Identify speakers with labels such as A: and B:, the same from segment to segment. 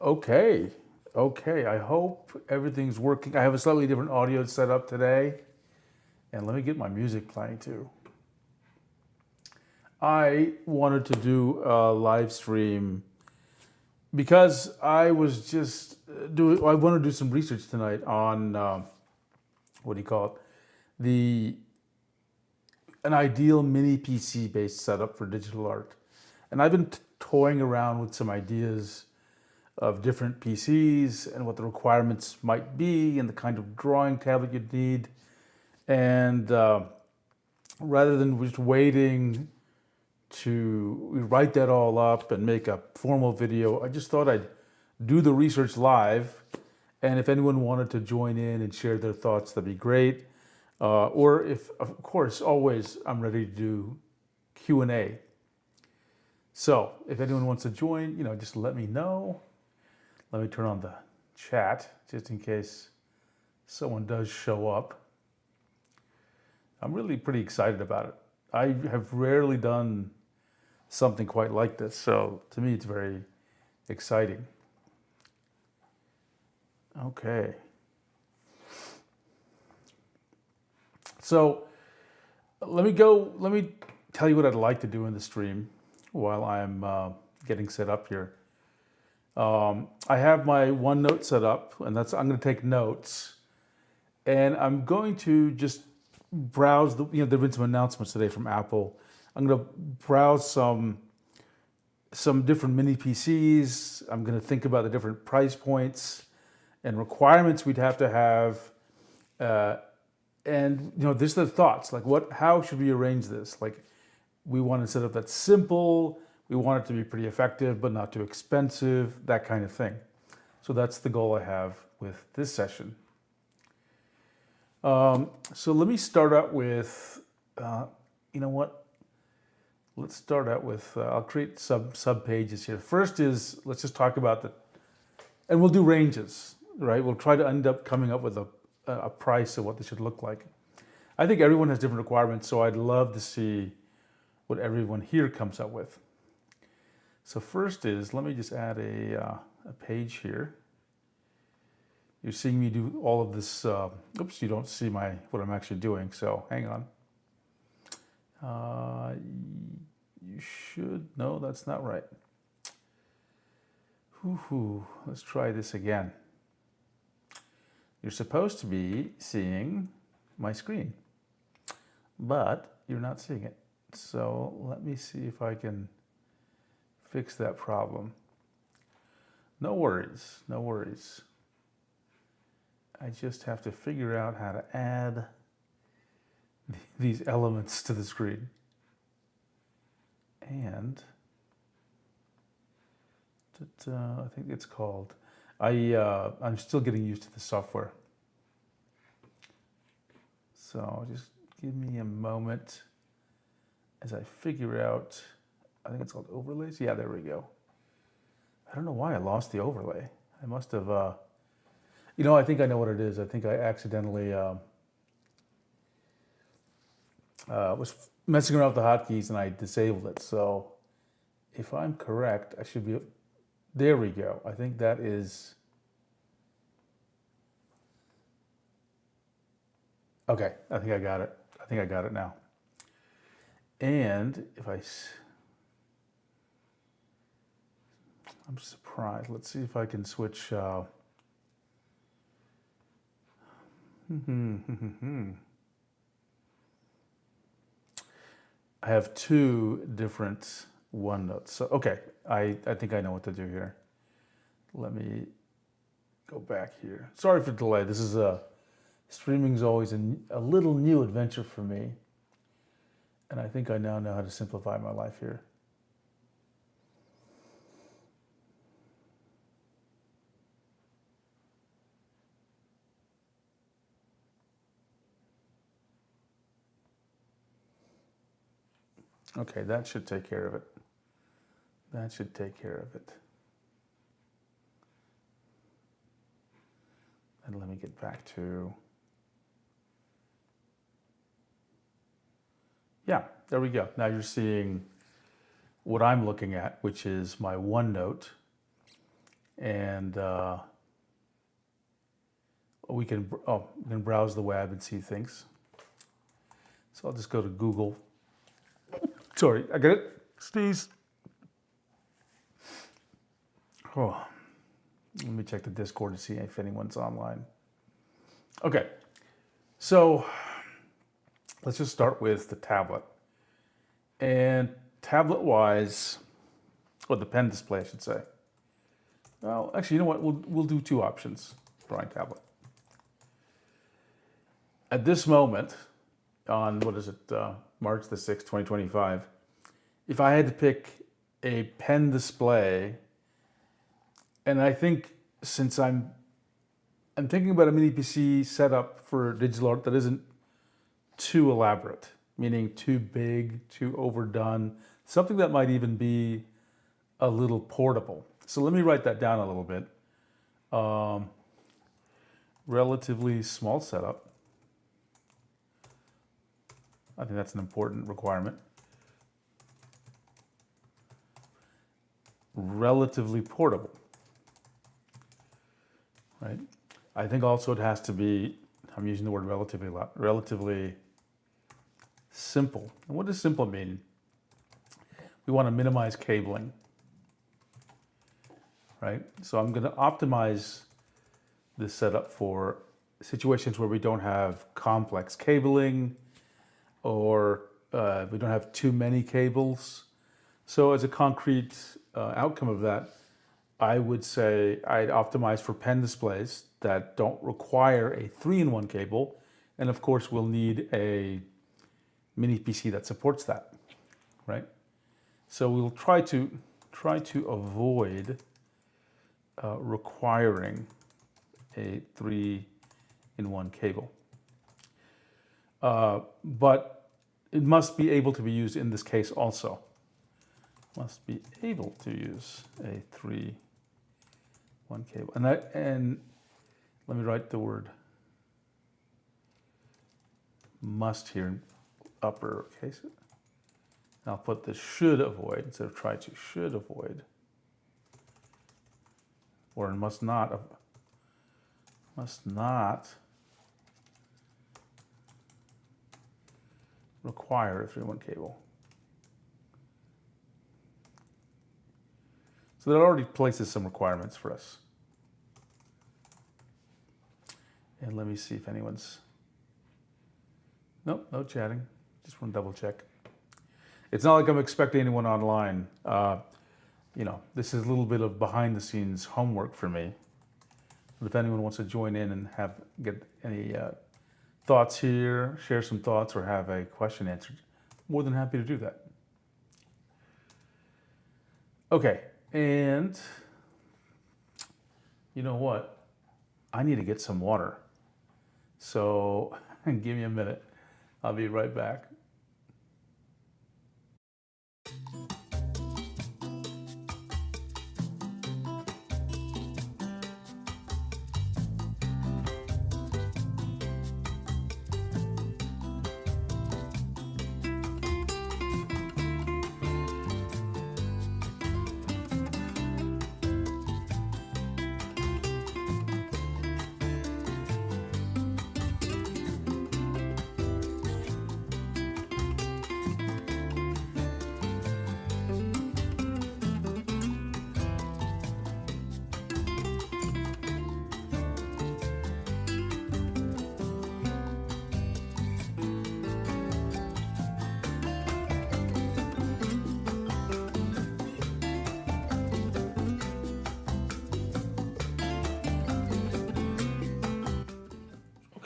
A: Okay, okay. I hope everything's working. I have a slightly different audio set up today, and let me get my music playing too. I wanted to do a live stream because I was just doing. I want to do some research tonight on what do you call it? The An ideal mini PC based setup for digital art, and I've been toying around with some ideas of different PCs and what the requirements might be and the kind of drawing tablet you'd need. And rather than just waiting to write that all up and make a formal video, I just thought I'd do the research live. And if anyone wanted to join in and share their thoughts, that'd be great. Or if, of course, always I'm ready to do Q&A. So if anyone wants to join, just let me know. Let me turn on the chat just in case someone does show up. I'm really pretty excited about it. I have rarely done something quite like this, so to me it's very exciting. Okay. So let me tell you what I'd like to do in the stream while I'm getting set up here. I have my OneNote set up, and I'm going to take notes, and I'm going to just browse there've been some announcements today from Apple. I'm going to browse some different mini PCs. I'm going to think about the different price points and requirements we'd have to have, and this are the thoughts. Like, how should we arrange this? Like, we want to set up that simple. We want it to be pretty effective, but not too expensive. That kind of thing. So that's the goal I have with this session. So let me start out with, you know what? Let's start out with, I'll create sub pages here. First is, let's just talk about and we'll do ranges, right? We'll try to end up coming up with a price of what this should look like. I think everyone has different requirements, so I'd love to see what everyone here comes up with. So first is, let me just add a page here. You're seeing me do all of this. Oops, you don't see what I'm actually doing, so hang on. You should, no, that's not right. Let's try this again. You're supposed to be seeing my screen, but you're not seeing it. So let me see if I can fix that problem. No worries, no worries. I just have to figure out how to add these elements to the screen. And I think it's called, I'm still getting used to the software. So just give me a moment as I figure out, I think it's called overlays. Yeah, there we go. I don't know why I lost the overlay. I must have, I think I know what it is. I think I accidentally was messing around with the hotkeys and I disabled it. So if I'm correct, I should be, there we go. I think that is, okay, I think I got it. I think I got it now. And if I'm surprised. Let's see if I can switch. I have two different OneNotes. So, okay, I think I know what to do here. Let me go back here. Sorry for the delay. This is streaming is always a little new adventure for me. And I think I now know how to simplify my life here. Okay, that should take care of it. That should take care of it. And let me get back to, yeah, there we go. Now you're seeing what I'm looking at, which is my OneNote. and we can browse the web and see things. So I'll just go to Google. Sorry, I get it. Sneeze. Oh, let me check the Discord to see if anyone's online. Okay, so let's just start with the tablet. And tablet-wise, or the pen display, I should say. Well, actually, you know what? We'll do two options, drawing tablet. At this moment, on March the 6th, 2025, if I had to pick a pen display, and I think since I'm thinking about a mini PC setup for digital art that isn't too elaborate, meaning too big, too overdone, something that might even be a little portable. So let me write that down a little bit. Relatively small setup. I think that's an important requirement. Relatively portable, right? I think also it has to be, I'm using the word relatively a lot, relatively simple. And what does simple mean? We want to minimize cabling, right? So I'm going to optimize this setup for situations where we don't have complex cabling, or we don't have too many cables. So as a concrete outcome of that, I would say I'd optimize for pen displays that don't require a 3-in-1 cable. And of course, we'll need a mini PC that supports that, right? So we'll try to avoid requiring a 3-in-1 cable. But it must be able to be used in this case also. Must be able to use a 3-in-1 cable. And let me write the word must here in uppercase. And I'll put the should avoid instead of try to, should avoid. Or must not require a 3-in-1 cable. So that already places some requirements for us. And let me see if anyone's, nope, no chatting. Just want to double check. It's not like I'm expecting anyone online. You know, this is a little bit of behind the scenes homework for me. But if anyone wants to join in and get any thoughts here, share some thoughts, or have a question answered, more than happy to do that. Okay, and you know what? I need to get some water. So give me a minute. I'll be right back.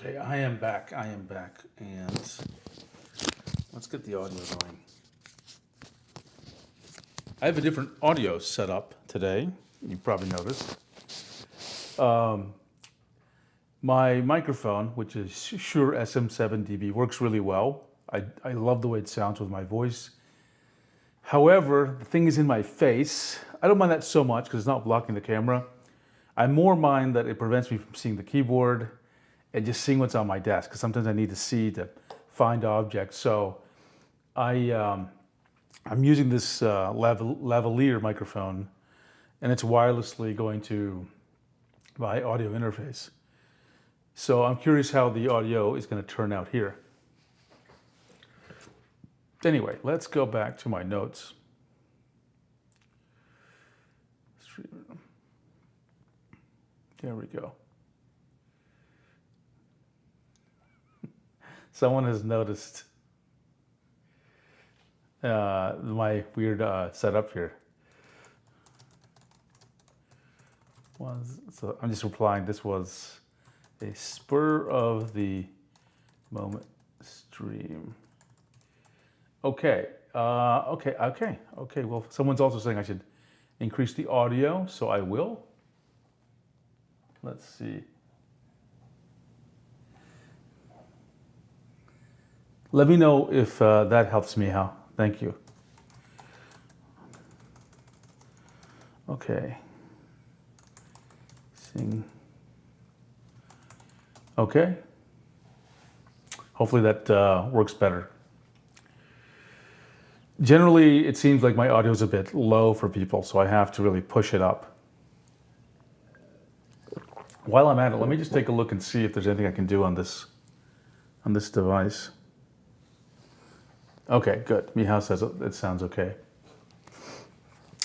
A: Okay, I am back, and let's get the audio going. I have a different audio setup today, you probably noticed. My microphone, which is Shure SM7DB, works really well. I love the way it sounds with my voice. However, the thing is in my face. I don't mind that so much because it's not blocking the camera. I more mind that it prevents me from seeing the keyboard and just seeing what's on my desk, because sometimes I need to see to find objects. So I'm using this lavalier microphone, and it's wirelessly going to my audio interface. So I'm curious how the audio is going to turn out here. Anyway, let's go back to my notes. There we go. Someone has noticed my weird setup here. So I'm just replying, this was a spur of the moment stream. Okay, okay. Well, someone's also saying I should increase the audio, so I will. Let's see. Let me know if that helps me out. Thank you. Okay. Sing. Okay. Hopefully that works better. Generally, it seems like my audio is a bit low for people, so I have to really push it up. While I'm at it, let me just take a look and see if there's anything I can do on this device. Okay, good. Mihao says it sounds okay.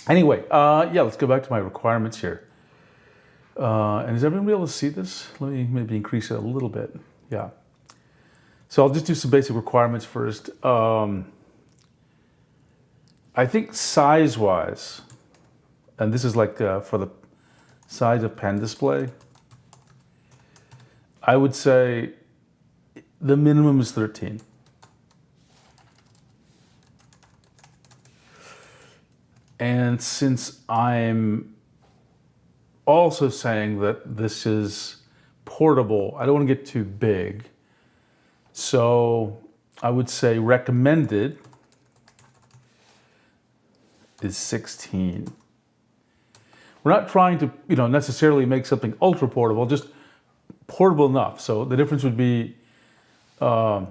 A: Anyway, yeah, let's go back to my requirements here. And is everyone able to see this? Let me maybe increase it a little bit. Yeah. So I'll just do some basic requirements first. I think size-wise, and this is like for the size of pen display, I would say the minimum is 13. And since I'm also saying that this is portable, I don't want to get too big. So I would say recommended is 16. We're not trying to, necessarily make something ultra portable, just portable enough. So the difference would be ultra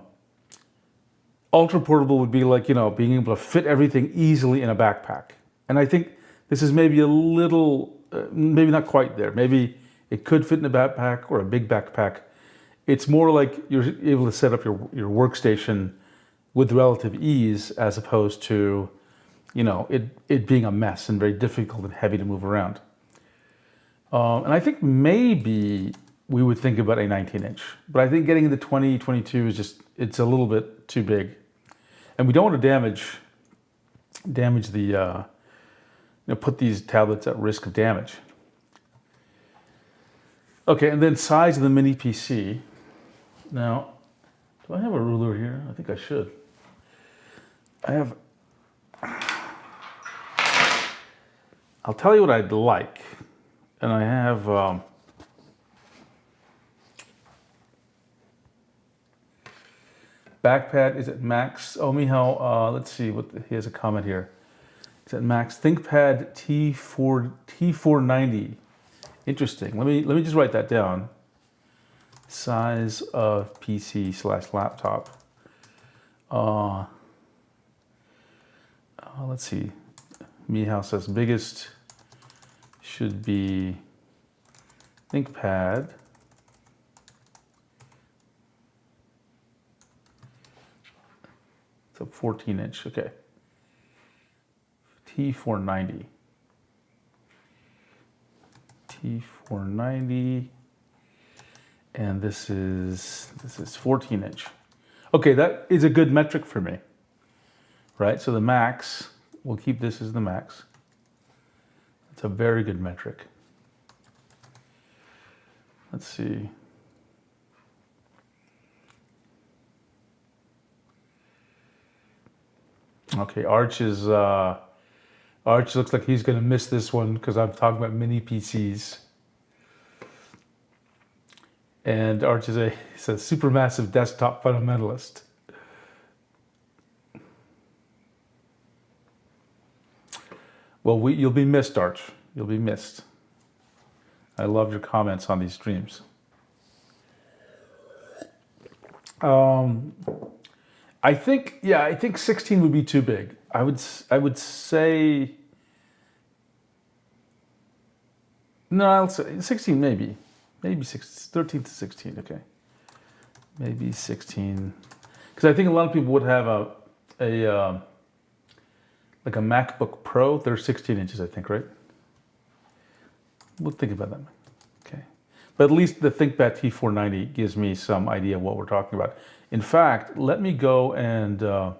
A: portable would be like, being able to fit everything easily in a backpack. And I think this is maybe a little, maybe not quite there. Maybe it could fit in a backpack or a big backpack. It's more like you're able to set up your workstation with relative ease as opposed to, it being a mess and very difficult and heavy to move around. And I think maybe we would think about a 19-inch, but I think getting into 20, 22 is just, it's a little bit too big. And we don't want to damage the, put these tablets at risk of damage. Okay, and then size of the mini PC. Now, do I have a ruler here? I think I should. I'll tell you what I'd like. And I have, backpad is at max. Oh, Mihao, let's see he has a comment here. It's at max. ThinkPad T490. Interesting. Let me just write that down. Size of PC/laptop. Let's see. Mihao says biggest should be ThinkPad. It's a 14-inch. Okay. T490. T490. And this is 14-inch. Okay, that is a good metric for me. Right? So the max, we'll keep this as the max. It's a very good metric. Let's see. Okay, Arch looks like he's going to miss this one because I'm talking about mini PCs. And Arch is a supermassive desktop fundamentalist. Well, you'll be missed, Arch. You'll be missed. I love your comments on these streams. I think 16 would be too big. I would say No, I'll say 16 maybe. Maybe 13 to 16, okay. Maybe 16. Because I think a lot of people would have a like a MacBook Pro. They're 16 inches, I think, right? We'll think about that. Okay. But at least the ThinkPad T490 gives me some idea of what we're talking about. In fact, let me go and let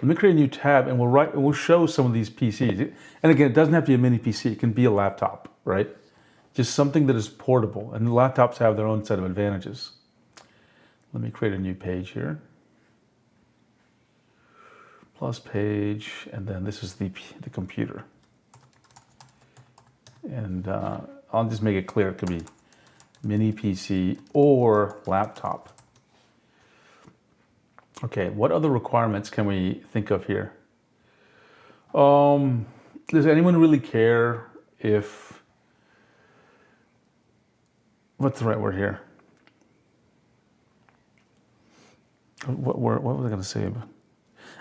A: me create a new tab, and we'll show some of these PCs. And again, it doesn't have to be a mini PC. It can be a laptop, right? Just something that is portable. And laptops have their own set of advantages. Let me create a new page here. Plus page, and then this is the computer. And I'll just make it clear it could be mini PC or laptop. Okay, what other requirements can we think of here? Does anyone really care if, what's the right word here? What was I going to say?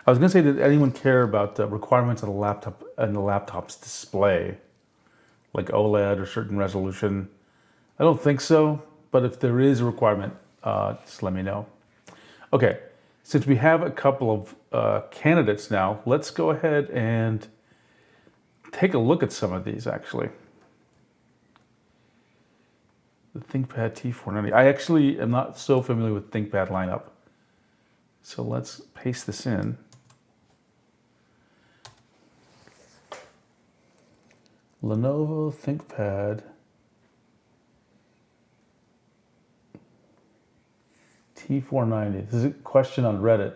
A: I was going to say, did anyone care about the requirements of the laptop and the laptop's display, like OLED or certain resolution? I don't think so, but if there is a requirement, just let me know. Okay. Since we have a couple of candidates now, let's go ahead and take a look at some of these, actually. The ThinkPad T490. I actually am not so familiar with ThinkPad lineup. So let's paste this in. Lenovo ThinkPad T490. This is a question on Reddit.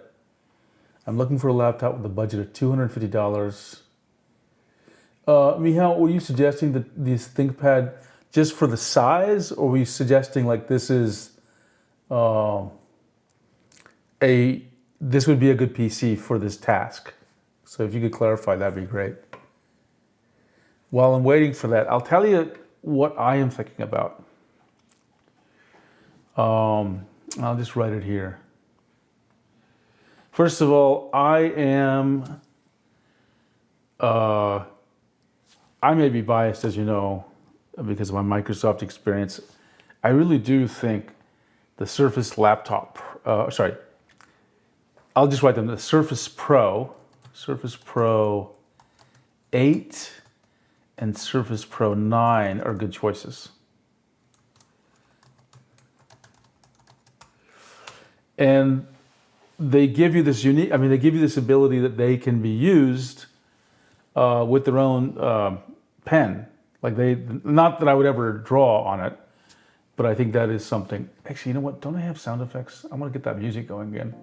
A: I'm looking for a laptop with a budget of $250. Michal, were you suggesting that this ThinkPad just for the size, or were you suggesting like this is this would be a good PC for this task? So if you could clarify, that'd be great. While I'm waiting for that, I'll tell you what I am thinking about. I'll just write it here. First of all, I may be biased, as you know, because of my Microsoft experience. I really do think the Surface laptop, I'll just write them, the Surface Pro 8, and Surface Pro 9 are good choices. And they give you this they give you this ability that they can be used with their own pen. Like not that I would ever draw on it, but I think that is something. Actually, you know what? Don't I have sound effects? I want to get that music going again.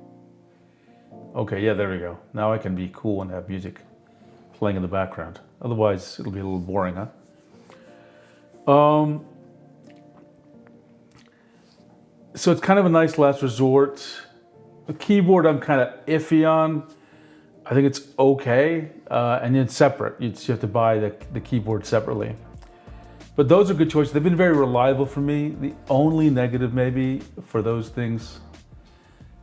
A: Okay, yeah, there we go. Now I can be cool and have music playing in the background. Otherwise, it'll be a little boring, huh? So it's kind of a nice last resort. The keyboard I'm kind of iffy on. I think it's okay, and it's separate. You have to buy the keyboard separately. But those are good choices. They've been very reliable for me. The only negative maybe for those things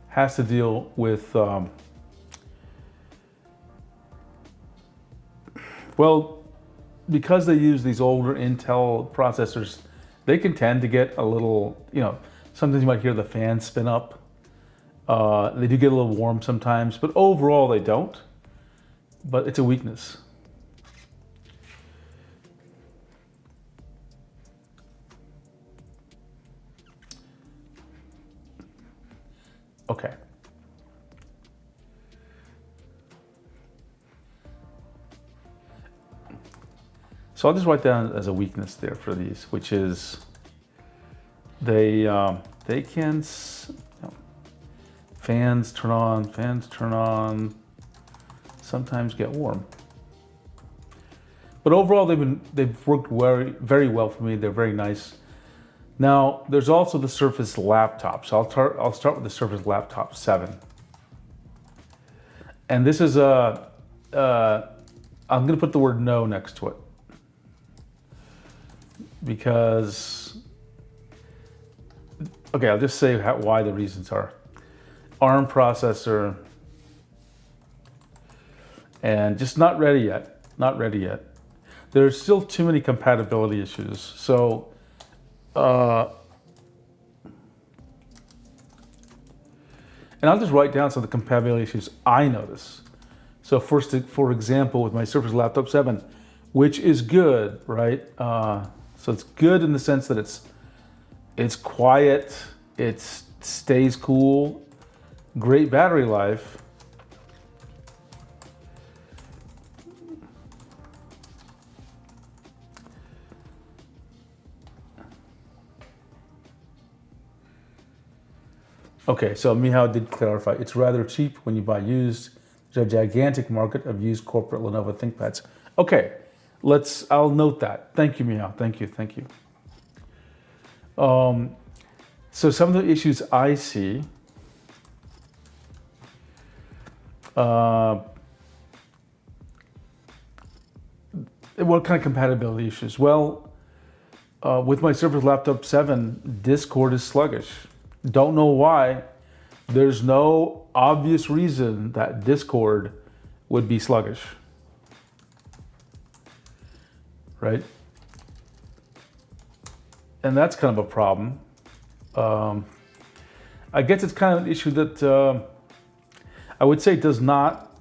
A: has to deal with, well, because they use these older Intel processors, they can tend to get a little, sometimes you might hear the fan spin up. They do get a little warm sometimes, but overall they don't. But it's a weakness. Okay. So I'll just write down as a weakness there for these, which is they can, fans turn on, sometimes get warm. But overall, they've worked very, very well for me. They're very nice. Now, there's also the Surface laptop. So I'll start with the Surface Laptop 7. And this is I'm going to put the word no next to it, because, okay, I'll just say why the reasons are. ARM processor, and just not ready yet. there's still too many compatibility issues. So, and I'll just write down some of the compatibility issues I notice. So first, for example, with my Surface Laptop 7, which is good, right? So it's good in the sense that it's quiet, it stays cool, great battery life. Okay, so Mihao did clarify. It's rather cheap when you buy used. There's a gigantic market of used corporate Lenovo ThinkPads. Okay, I'll note that. Thank you, Mihao. Thank you. So some of the issues I see, what kind of compatibility issues? Well, with my Surface Laptop 7, Discord is sluggish. Don't know why. There's no obvious reason that Discord would be sluggish, right? And that's kind of a problem. I guess it's kind of an issue that I would say does not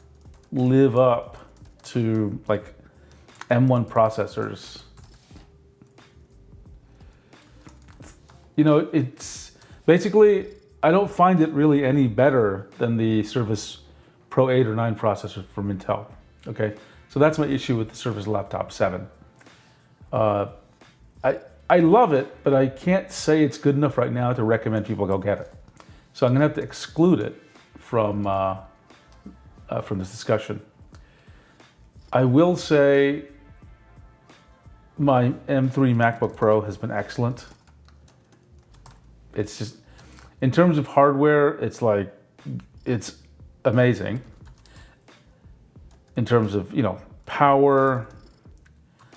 A: live up to like M1 processors. You know, it's basically, I don't find it really any better than the Surface Pro 8 or 9 processor from Intel. Okay, so that's my issue with the Surface Laptop 7. I love it, but I can't say it's good enough right now to recommend people go get it. So I'm gonna have to exclude it from this discussion. I will say my M3 MacBook Pro has been excellent. It's just, in terms of hardware, it's amazing. In terms of, power,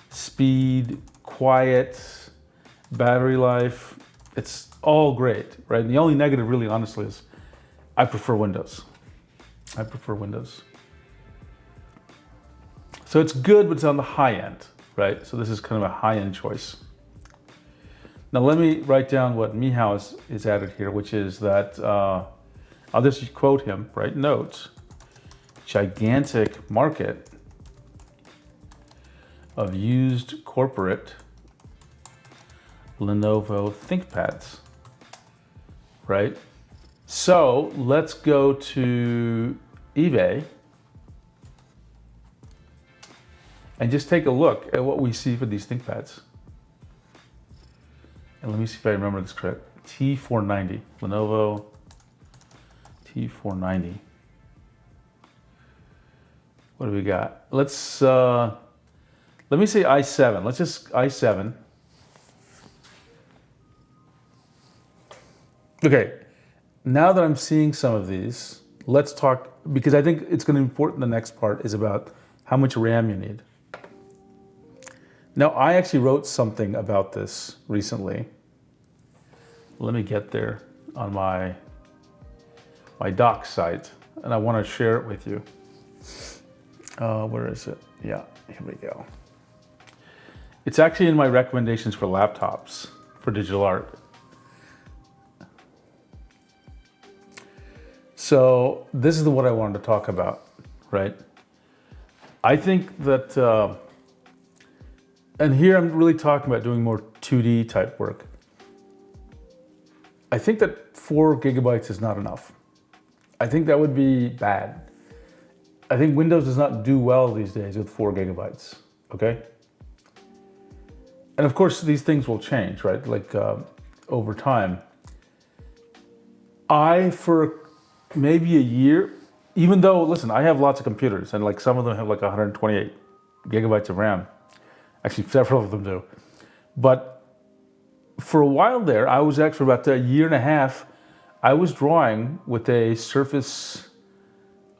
A: speed, quiet, battery life, it's all great, right? And the only negative, really, honestly, is I prefer Windows. So it's good, but it's on the high end, right? So this is kind of a high-end choice. Now let me write down what Mihao is added here, which is that, I'll just quote him, right? Note, gigantic market of used corporate Lenovo ThinkPads, right? So let's go to eBay and just take a look at what we see for these ThinkPads. And let me see if I remember this correct. T490, Lenovo T490. What do we got? Let me say i7. Let's just i7. Okay, now that I'm seeing some of these, let's talk, because I think it's going to be important. The next part is about how much RAM you need. Now, I actually wrote something about this recently. Let me get there on my docs site, and I want to share it with you. Where is it? Yeah, here we go. It's actually in my recommendations for laptops for digital art. So this is what I wanted to talk about, right? I think that, and here I'm really talking about doing more 2D type work. I think that 4 gigabytes is not enough. I think that would be bad. I think Windows does not do well these days with 4 gigabytes, okay? And of course, these things will change, right? Like over time. For maybe a year, even though, listen, I have lots of computers and like some of them have like 128 gigabytes of RAM. Actually, several of them do. But for a while there, I was actually about a year and a half, I was drawing with a Surface,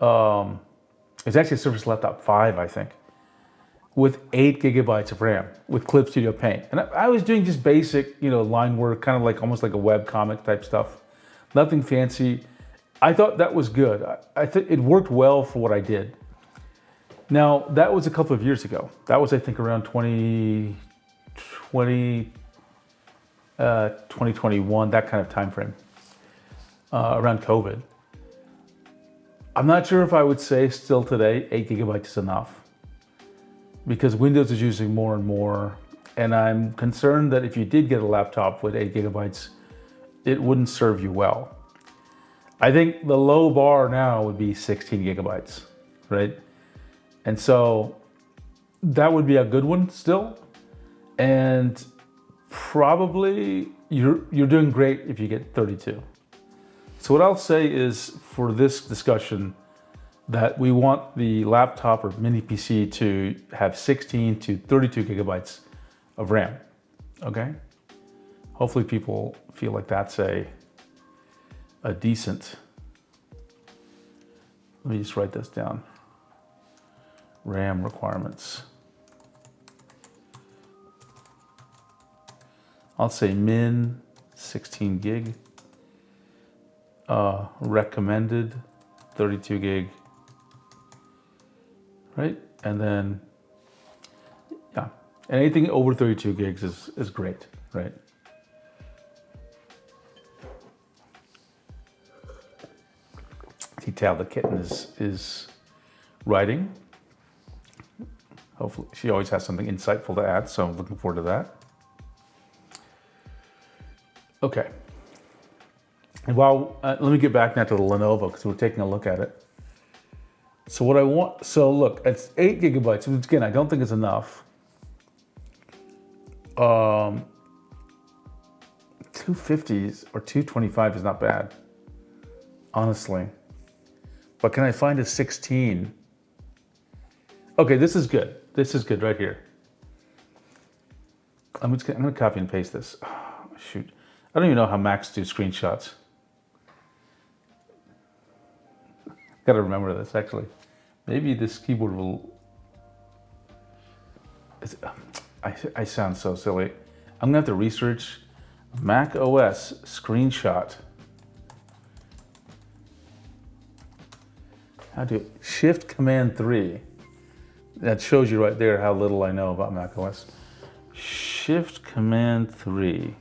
A: it's actually a Surface Laptop 5, I think, with 8 gigabytes of RAM with Clip Studio Paint. And I was doing just basic, line work, kind of like almost like a web comic type stuff. Nothing fancy. I thought that was good. I think it worked well for what I did. Now, that was a couple of years ago. That was, I think, around 2020, 2021, that kind of time frame, around COVID. I'm not sure if I would say still today 8 gigabytes is enough, because Windows is using more and more, and I'm concerned that if you did get a laptop with 8 gigabytes, it wouldn't serve you well. I think the low bar now would be 16 gigabytes, right? And so that would be a good one still. And probably you're doing great if you get 32. So what I'll say is, for this discussion, that we want the laptop or mini PC to have 16 to 32 gigabytes of RAM, okay? Hopefully people feel like that's a decent, let me just write this down. RAM requirements. I'll say min 16 gig, recommended 32 gig, right? And then, yeah, and anything over 32 gigs is great, right? Detail the kitten is writing. Hopefully, she always has something insightful to add, so I'm looking forward to that. Okay. And let me get back now to the Lenovo, because we're taking a look at it. So what I want, so look, it's 8 gigabytes, which again, I don't think is enough. 250s or 225 is not bad, honestly. But can I find a 16? Okay, this is good. This is good right here. I'm gonna copy and paste this. Oh, shoot, I don't even know how Macs do screenshots. Gotta remember this, actually. Maybe this keyboard will, I sound so silly. I'm gonna have to research Mac OS screenshot. How do Shift Command 3. That shows you right there how little I know about Mac OS. Shift Command 3.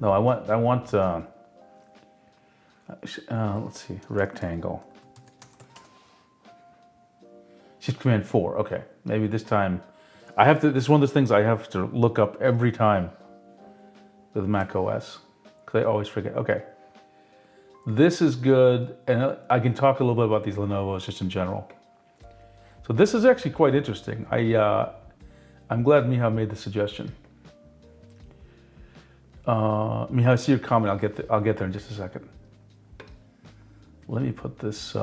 A: No, I want let's see, rectangle. Shift Command 4, okay. Maybe this time, this is one of those things I have to look up every time with Mac OS, because I always forget. Okay, this is good, and I can talk a little bit about these Lenovo's just in general. So this is actually quite interesting. I'm glad Miha made the suggestion. Miha, I see your comment. I'll get there in just a second. Let me put this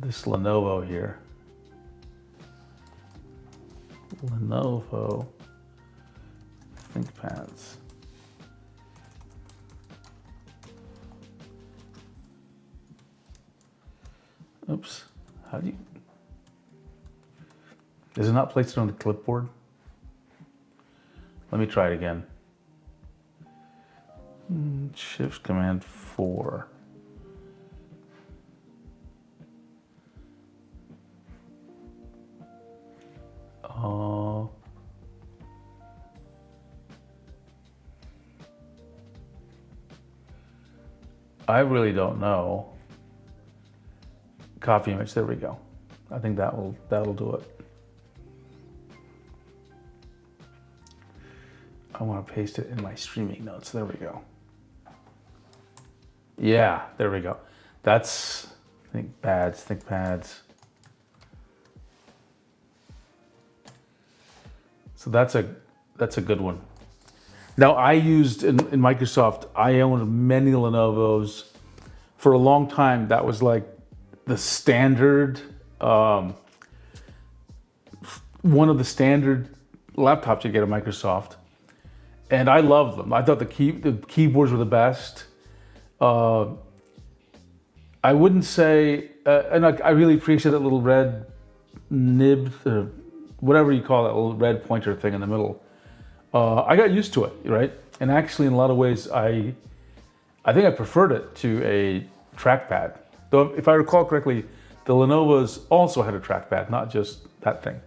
A: this Lenovo here. Lenovo ThinkPads. Oops. How do you? Is it not placed on the clipboard? Let me try it again. Shift Command 4. I really don't know. Copy image, there we go. I think that'll do it. I want to paste it in my streaming notes. There we go. Yeah, there we go. That's ThinkPads. So that's a good one. Now, I used in Microsoft, I owned many Lenovo's. For a long time, that was like the standard, one of the standard laptops you get at Microsoft. And I loved them. I thought the keyboards were the best. I wouldn't say, and I really appreciate that little red nib, whatever you call that little red pointer thing in the middle. I got used to it, right? And actually, in a lot of ways, I think I preferred it to a trackpad. Though, if I recall correctly, the Lenovo's also had a trackpad, not just that thing.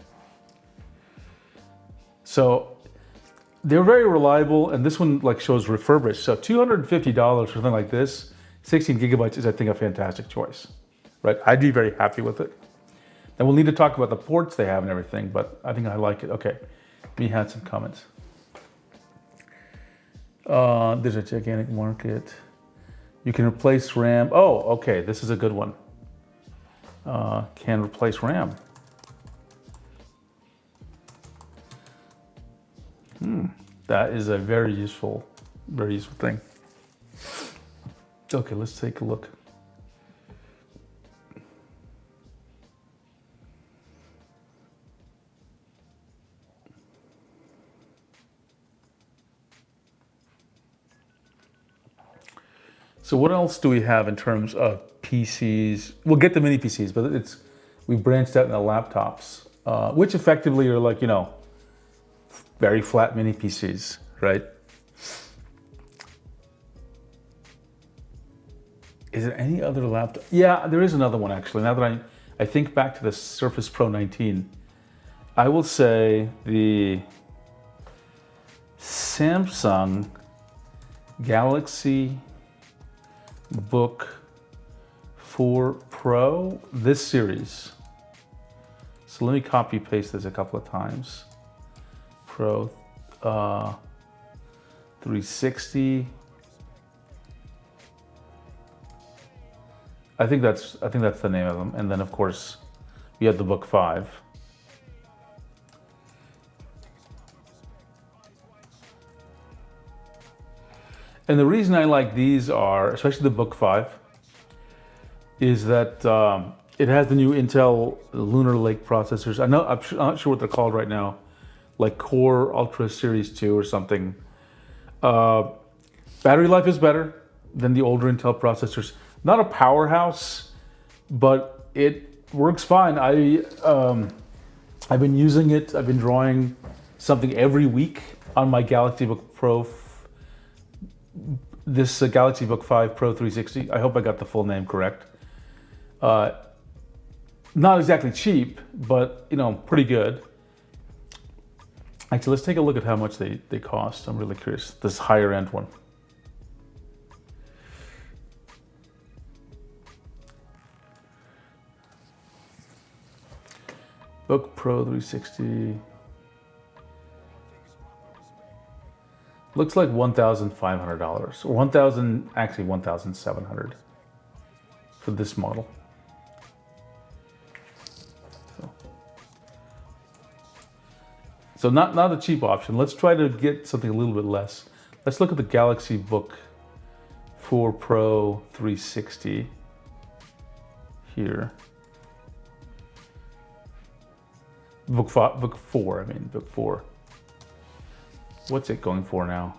A: So they're very reliable, and this one like shows refurbished. So $250 for something like this, 16 gigabytes is, I think, a fantastic choice, right? I'd be very happy with it. And we'll need to talk about the ports they have and everything, but I think I like it. Okay, we had some comments. There's a gigantic market. You can replace RAM. Oh, okay, this is a good one. Can replace RAM. That is a very useful thing. Okay, let's take a look. So what else do we have in terms of PCs? We'll get the mini PCs, but we've branched out into laptops, which effectively are like, very flat mini PCs, right? Is there any other laptop? Yeah, there is another one actually. Now that I think back to the Surface Pro 19, I will say the Samsung Galaxy Book 4 Pro, this series. So let me copy paste this a couple of times. Pro 360. I think that's the name of them. And then of course we have the Book 5. And the reason I like these are, especially the Book 5, is that it has the new Intel Lunar Lake processors. I'm not sure what they're called right now, like Core Ultra Series 2 or something. Battery life is better than the older Intel processors. Not a powerhouse, but it works fine. I've been using it. I've been drawing something every week on my Galaxy Book Pro. This Galaxy Book 5 Pro 360. I hope I got the full name correct. Not exactly cheap, but pretty good. Actually, let's take a look at how much they cost. I'm really curious. This higher end one. Book Pro 360. Looks like $1,500 or $1,700 for this model. So not a cheap option. Let's try to get something a little bit less. Let's look at the Galaxy Book 4 Pro 360 here. Book 4. What's it going for now?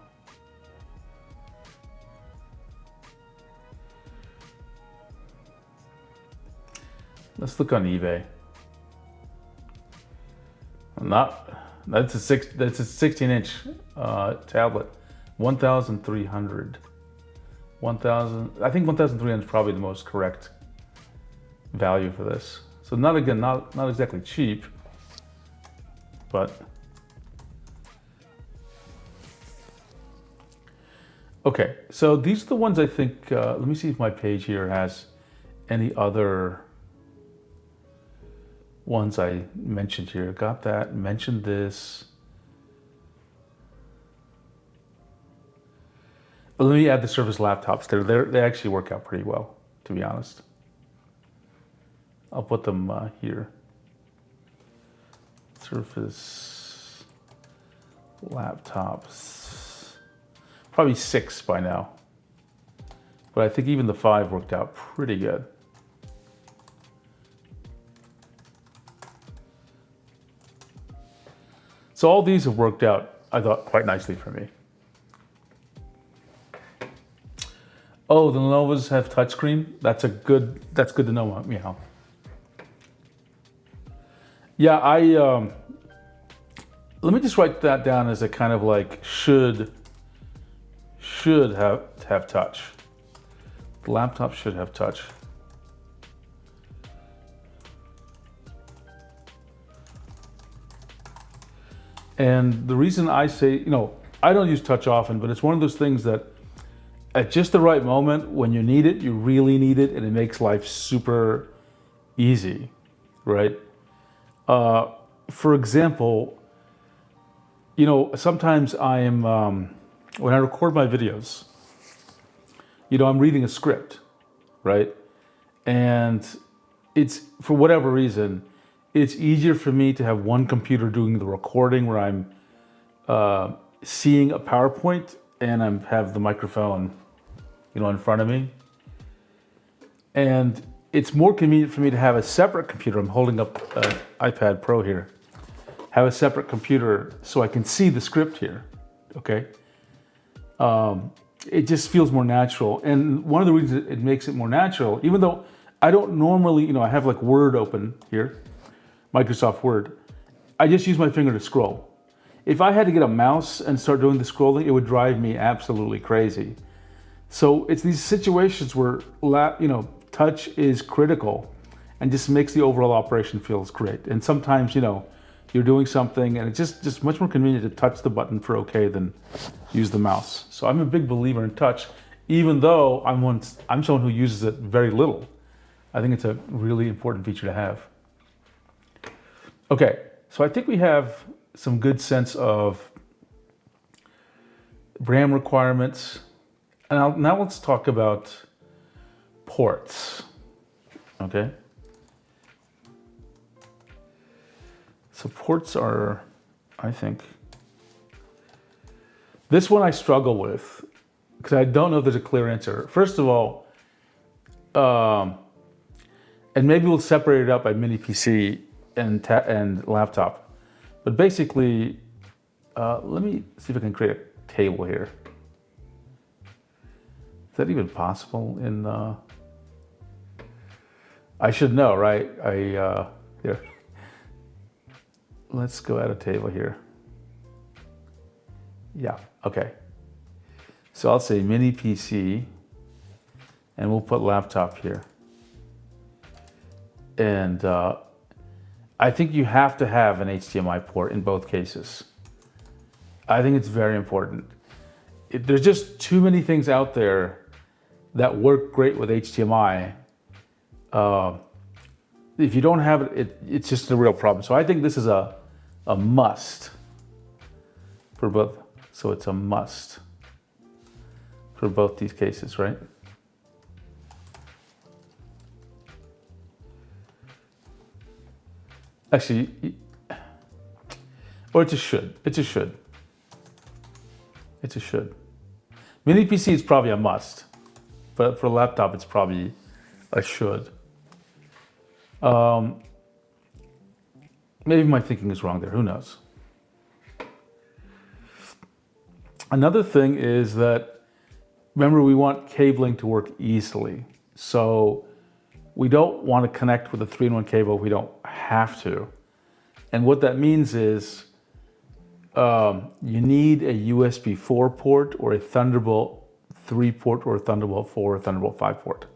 A: Let's look on eBay. That's a 16-inch tablet. 1,300. 1,000. I think 1,300 is probably the most correct value for this. So not exactly cheap, but. Okay, so these are the ones I think, let me see if my page here has any other ones I mentioned here. Got that, mentioned this. But let me add the Surface laptops. They actually work out pretty well, to be honest. I'll put them here. Surface laptops. Probably 6 by now. But I think even the 5 worked out pretty good. So all these have worked out, I thought, quite nicely for me. Oh, the Lenovo's have touchscreen? That's good to know, Michal. Yeah, let me just write that down as a kind of like should have touch. The laptop should have touch. And the reason I say, I don't use touch often, but it's one of those things that at just the right moment when you need it, you really need it, and it makes life super easy, right? For example, sometimes when I record my videos, I'm reading a script, right? And it's, for whatever reason, it's easier for me to have one computer doing the recording where I'm seeing a PowerPoint and I have the microphone, in front of me. And it's more convenient for me to have a separate computer. I'm holding up an iPad Pro here. Have a separate computer so I can see the script here, okay? It just feels more natural. And one of the reasons it makes it more natural, even though I don't normally, I have like Word open here, Microsoft Word, I just use my finger to scroll. If I had to get a mouse and start doing the scrolling, it would drive me absolutely crazy. So it's these situations where, touch is critical and just makes the overall operation feels great. And sometimes, you're doing something and it's just much more convenient to touch the button for okay than use the mouse. So I'm a big believer in touch, even though I'm someone who uses it very little. I think it's a really important feature to have. Okay, so I think we have some good sense of RAM requirements. And now let's talk about ports, okay? So ports are, I think, this one I struggle with because I don't know if there's a clear answer. First of all, and maybe we'll separate it up by mini PC and laptop. But basically, let me see if I can create a table here. Is that even possible in, I should know, right? Here. Let's go add a table here. Yeah, okay. So I'll say mini PC and we'll put laptop here. And I think you have to have an HDMI port in both cases. I think it's very important. There's just too many things out there that work great with HDMI. If you don't have it, it's just a real problem. So I think this is a must for both. So it's a must for both these cases, right? Actually, or it just should. It just should. It just should. Mini PC is probably a must, but for a laptop, it's probably a should. Maybe my thinking is wrong there. Who knows? Another thing is that, remember, we want cabling to work easily. So we don't want to connect with a 3-in-1 cable if we don't have to. And what that means is you need a USB 4 port or a Thunderbolt 3 port or a Thunderbolt 4 or Thunderbolt 5 port,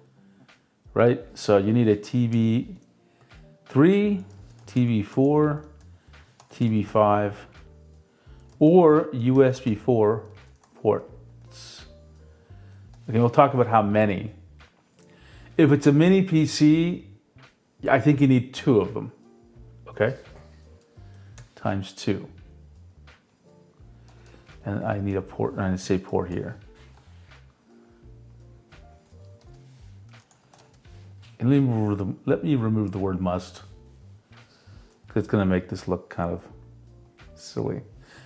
A: right? So you need a TB3, TB4, TB5, or USB 4 ports. Okay, we'll talk about how many. If it's a mini PC, I think you need 2 of them, okay? Times 2. And I need a port, and I say port here. And let me remove the word must, because it's gonna make this look kind of silly.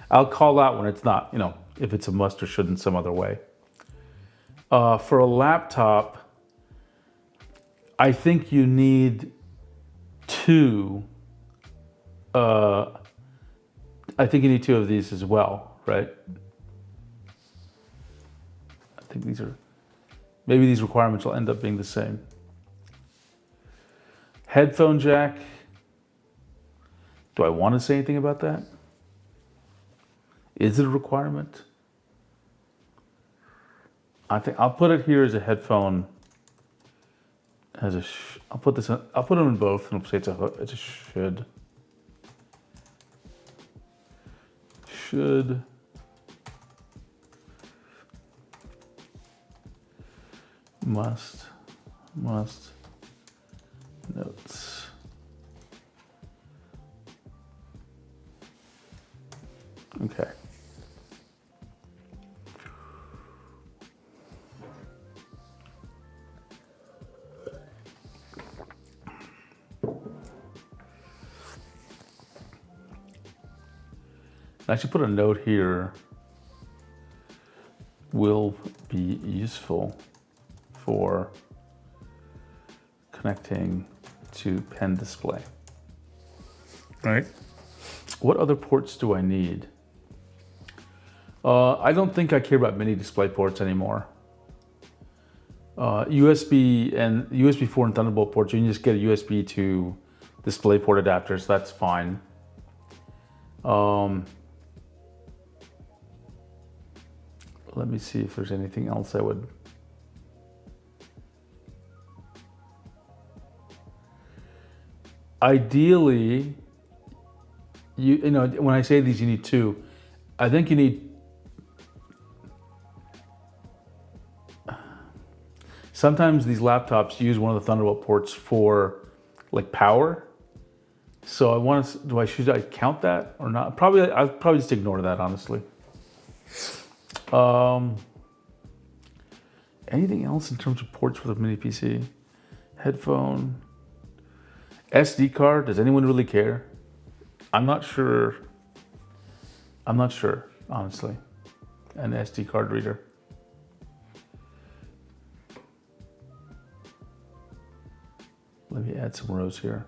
A: I'll call out when it's not, if it's a must or should in some other way. For a laptop, I think you need 2. I think you need 2 of these as well, right? I think maybe these requirements will end up being the same. Headphone jack. Do I want to say anything about that? Is it a requirement? I think I'll put it here as a headphone. I'll put them in both, and I'll say it's a should. should must notes. Okay. I should put a note here. Will be useful for connecting to pen display. All right. What other ports do I need? I don't think I care about mini display ports anymore. USB and USB 4 and Thunderbolt ports, you can just get a USB to display port adapters. That's fine. Let me see if there's anything else I would. Ideally, you know, when I say these, you need two. I think you need. Sometimes these laptops use one of the Thunderbolt ports for like power. So I want to, should I count that or not? I'll probably just ignore that, honestly. Anything else in terms of ports for the mini PC? Headphone, SD card. Does anyone really care? I'm not sure, honestly. An SD card reader. Let me add some rows here.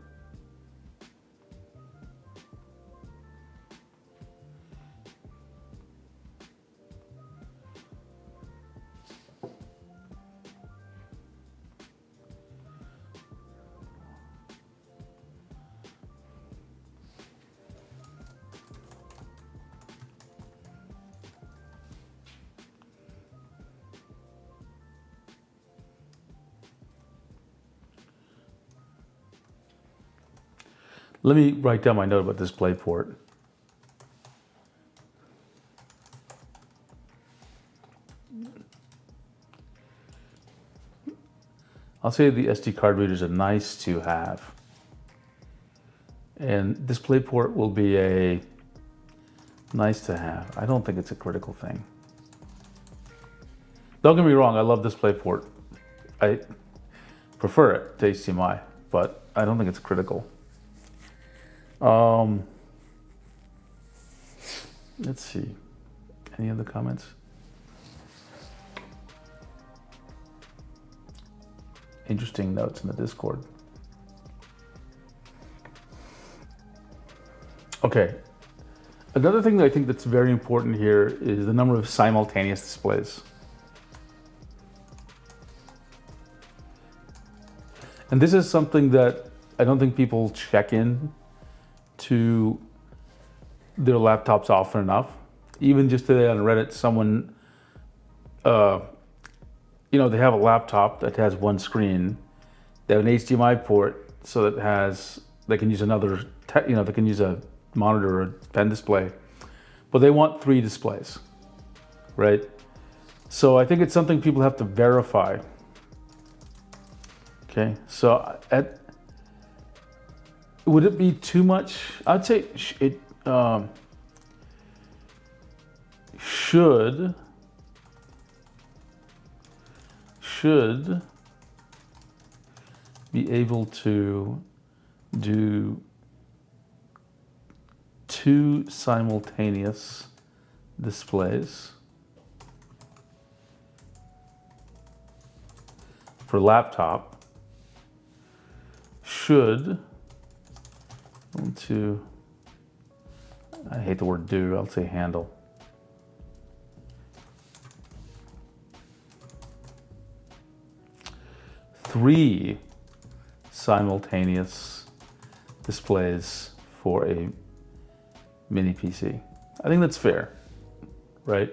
A: Let me write down my note about display port. I'll say the SD card readers are nice to have. And DisplayPort will be a nice to have. I don't think it's a critical thing. Don't get me wrong, I love DisplayPort. I prefer it to HDMI, but I don't think it's critical. Let's see. Any other comments? Interesting notes in the Discord. Okay. Another thing that I think that's very important here is the number of simultaneous displays. And this is something that I don't think people check in to their laptops often enough. Even just today on Reddit, someone, they have a laptop that has one screen. They have an HDMI port so that they can use they can use a monitor or a pen display, but they want 3 displays, right? So I think it's something people have to verify. Okay, so would it be too much? I'd say it should be able to do 2 simultaneous displays for laptop. Should I hate the word do, I'll say handle. Three simultaneous displays for a mini PC. I think that's fair, right?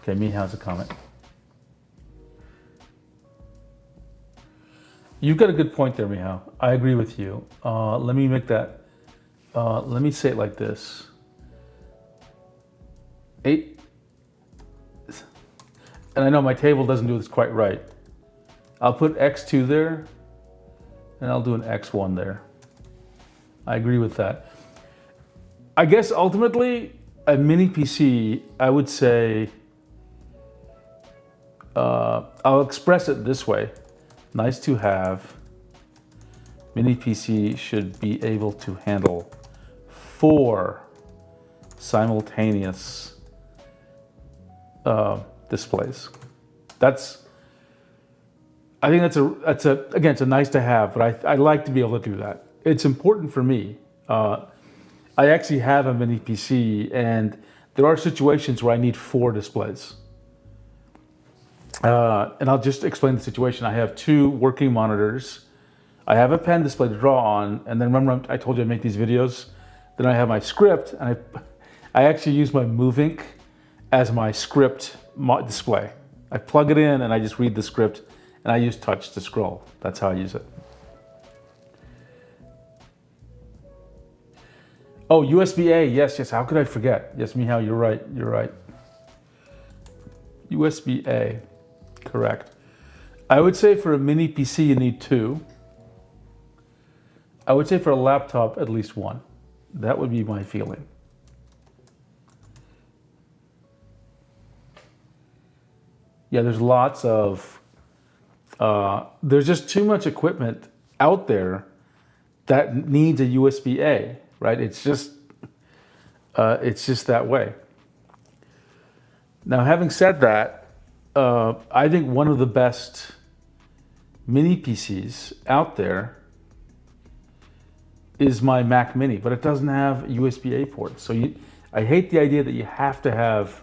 A: Okay, me has a comment. You've got a good point there, Michal. I agree with you. Let me make that let me say it like this. 8, and I know my table doesn't do this quite right. I'll put X2 there, and I'll do an X1 there. I agree with that. I guess ultimately, a mini PC, I would say, I'll express it this way. Nice to have. Mini PC should be able to handle 4 simultaneous displays. I think again, it's a nice to have, but I like to be able to do that. It's important for me. I actually have a mini PC, and there are situations where I need 4 displays. And I'll just explain the situation. I have 2 working monitors. I have a pen display to draw on, and then remember I told you I make these videos? Then I have my script, and I actually use my MoveInk as my script display. I plug it in, and I just read the script, and I use touch to scroll. That's how I use it. Oh, USB-A, yes, how could I forget? Yes, Mihao, you're right. USB-A, correct. I would say for a mini PC, you need 2. I would say for a laptop, at least 1. That would be my feeling. Yeah, there's lots of, there's just too much equipment out there that needs a USB-A, right? It's just that way. Now, having said that, I think one of the best mini PCs out there is my Mac Mini, but it doesn't have a USB-A port. So I hate the idea that you have to have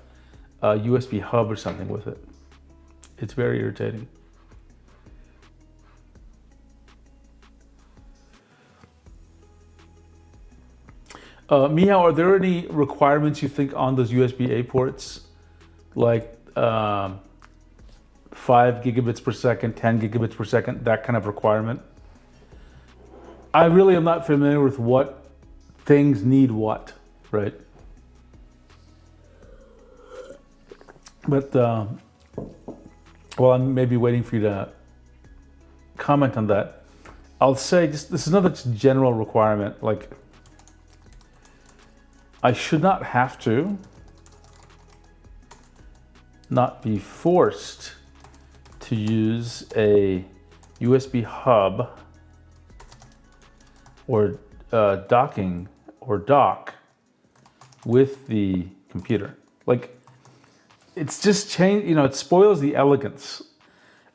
A: a USB hub or something with it. It's very irritating. Mihao, are there any requirements you think on those USB-A ports? Like 5 gigabits per second, 10 gigabits per second, that kind of requirement? I really am not familiar with what things need what, right? But, well, I'm maybe waiting for you to comment on that. I'll say this is another general requirement. Like, I should not have to, not be forced to use a USB hub or docking or dock with the computer. Like, it's just changed, it spoils the elegance.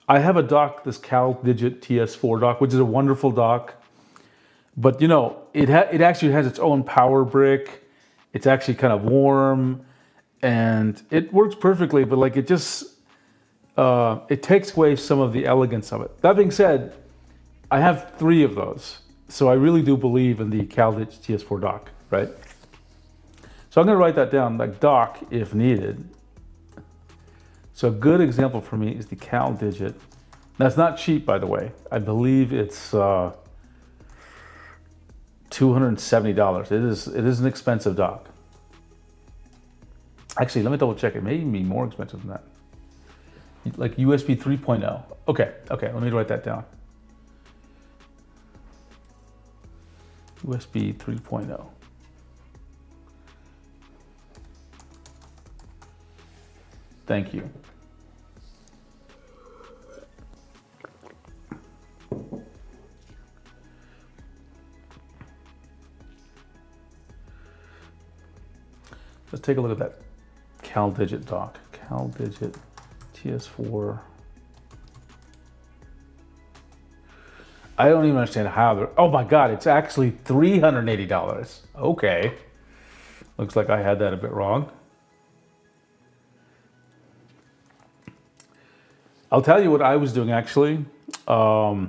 A: I have a dock, this CalDigit TS4 dock, which is a wonderful dock, but it actually has its own power brick. It's actually kind of warm, and it works perfectly, but like it takes away some of the elegance of it. That being said, I have 3 of those, so I really do believe in the CalDigit TS4 dock, right? So I'm going to write that down, like dock if needed. So a good example for me is the CalDigit. That's not cheap, by the way. I believe it's $270. It is an expensive dock. Actually, let me double check. It may even be more expensive than that. Like USB 3.0. Okay, let me write that down. USB 3.0. Thank you. Let's take a look at that CalDigit dock. CalDigit TS4. I don't even understand how they're, oh my God, it's actually $380. Okay. Looks like I had that a bit wrong. I'll tell you what I was doing actually. How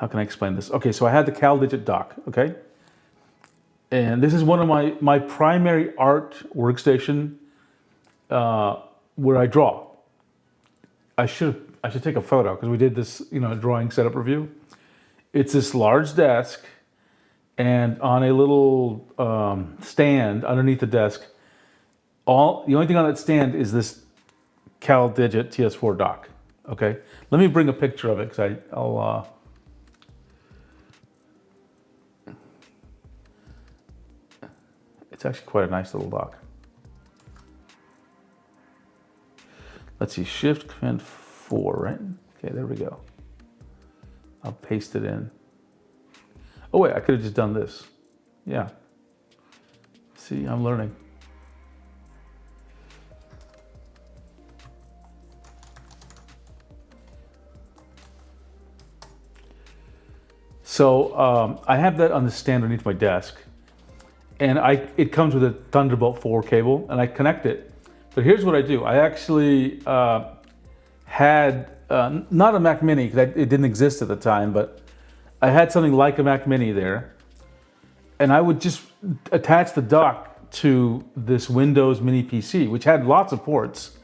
A: can I explain this? Okay, so I had the CalDigit dock, okay? And this is one of my primary art workstation where I draw. I should take a photo because we did this, drawing setup review. It's this large desk, and on a little stand underneath the desk, the only thing on that stand is this CalDigit TS4 dock. Okay, let me bring a picture of it because I'll. It's actually quite a nice little dock. Let's see, Shift Command 4, right? Okay, there we go. I'll paste it in. Oh wait, I could have just done this. Yeah. See, I'm learning. So I have that on the stand underneath my desk, and it comes with a Thunderbolt 4 cable, and I connect it. But here's what I do. I actually had, not a Mac Mini, because it didn't exist at the time, but I had something like a Mac Mini there, and I would just attach the dock to this Windows Mini PC, which had lots of ports.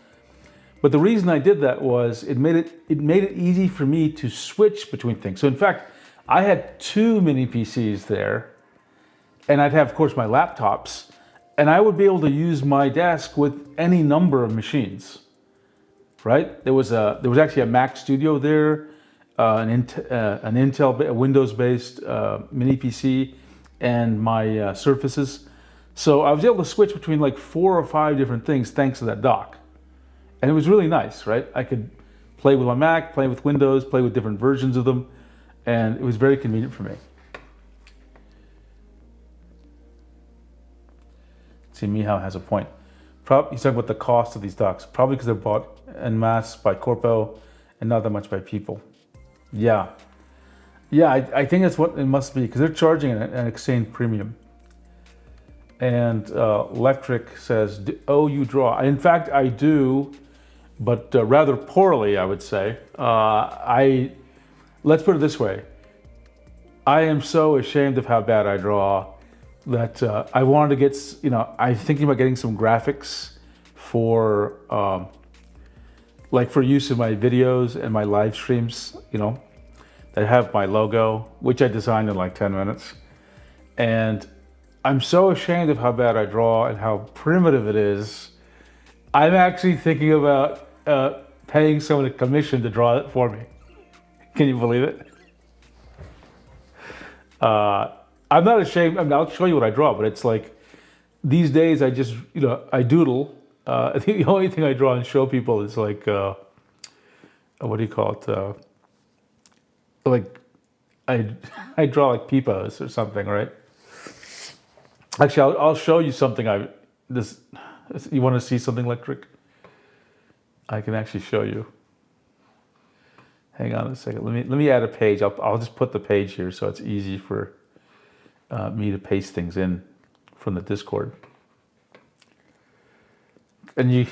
A: But the reason I did that was it made it easy for me to switch between things. So in fact, I had 2 mini PCs there, and I'd have, of course, my laptops, and I would be able to use my desk with any number of machines, right? There was actually a Mac Studio there, an Intel Windows-based mini PC, and my Surfaces. So I was able to switch between like 4 or 5 different things thanks to that dock. And it was really nice, right? I could play with my Mac, play with Windows, play with different versions of them, and it was very convenient for me. See, Mihao has a point. He's talking about the cost of these docks. Probably because they're bought en masse by Corpo and not that much by people. Yeah. Yeah, I think that's what it must be, because they're charging an Exchange premium. And Electric says, oh, you draw. In fact, I do, but rather poorly, I would say. Let's put it this way. I am so ashamed of how bad I draw that I wanted to get, I'm thinking about getting some graphics for, like for use in my videos and my live streams, that have my logo, which I designed in like 10 minutes. And I'm so ashamed of how bad I draw and how primitive it is. I'm actually thinking about paying someone a commission to draw it for me. Can you believe it? I'm not ashamed. I mean, I'll show you what I draw, but it's like these days I just, I doodle. I think the only thing I draw and show people is like, what do you call it? Like, I draw like peepos or something, right? Actually, I'll show you something. You want to see something, Electric? I can actually show you. Hang on a second. Let me add a page. I'll just put the page here so it's easy for me to paste things in from the Discord. And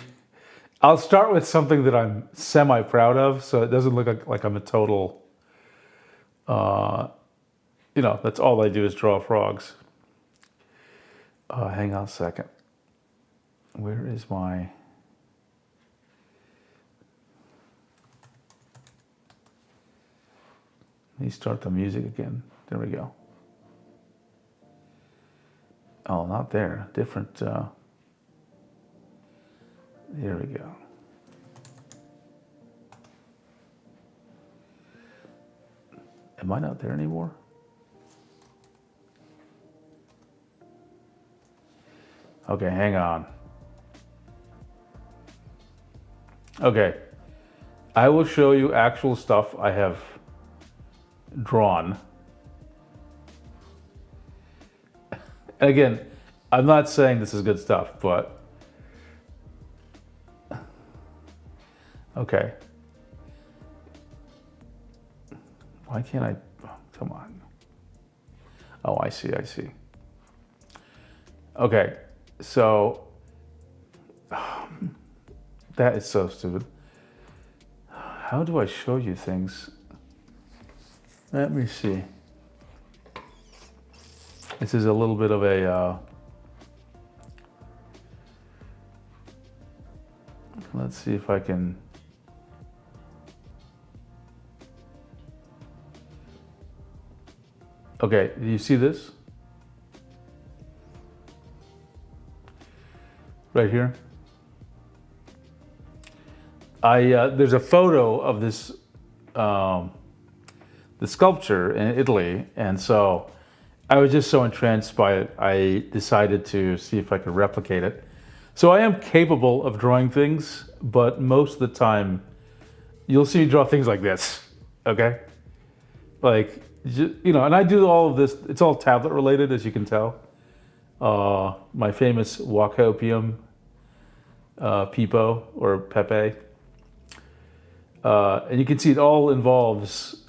A: I'll start with something that I'm semi-proud of, so it doesn't look like I'm a total, that's all I do is draw frogs. Hang on a second. Where is my... Let me start the music again. There we go. Oh, not there. Different. There we go. Am I not there anymore? Okay, hang on. Okay. I will show you actual stuff I have drawn. And again, I'm not saying this is good stuff, but okay. Why can't I? Oh, come on. Oh, I see. Okay, so that is so stupid. How do I show you things? Let me see. This is a little bit of a, let's see if I can, okay, do you see this? right here. There's a photo of this the sculpture in Italy, and so I was just so entranced by it. I decided to see if I could replicate it. So I am capable of drawing things, but most of the time, you'll see me draw things like this. Okay, like and I do all of this. It's all tablet related, as you can tell. My famous Wacopium Peepo or Pepe. And you can see it all involves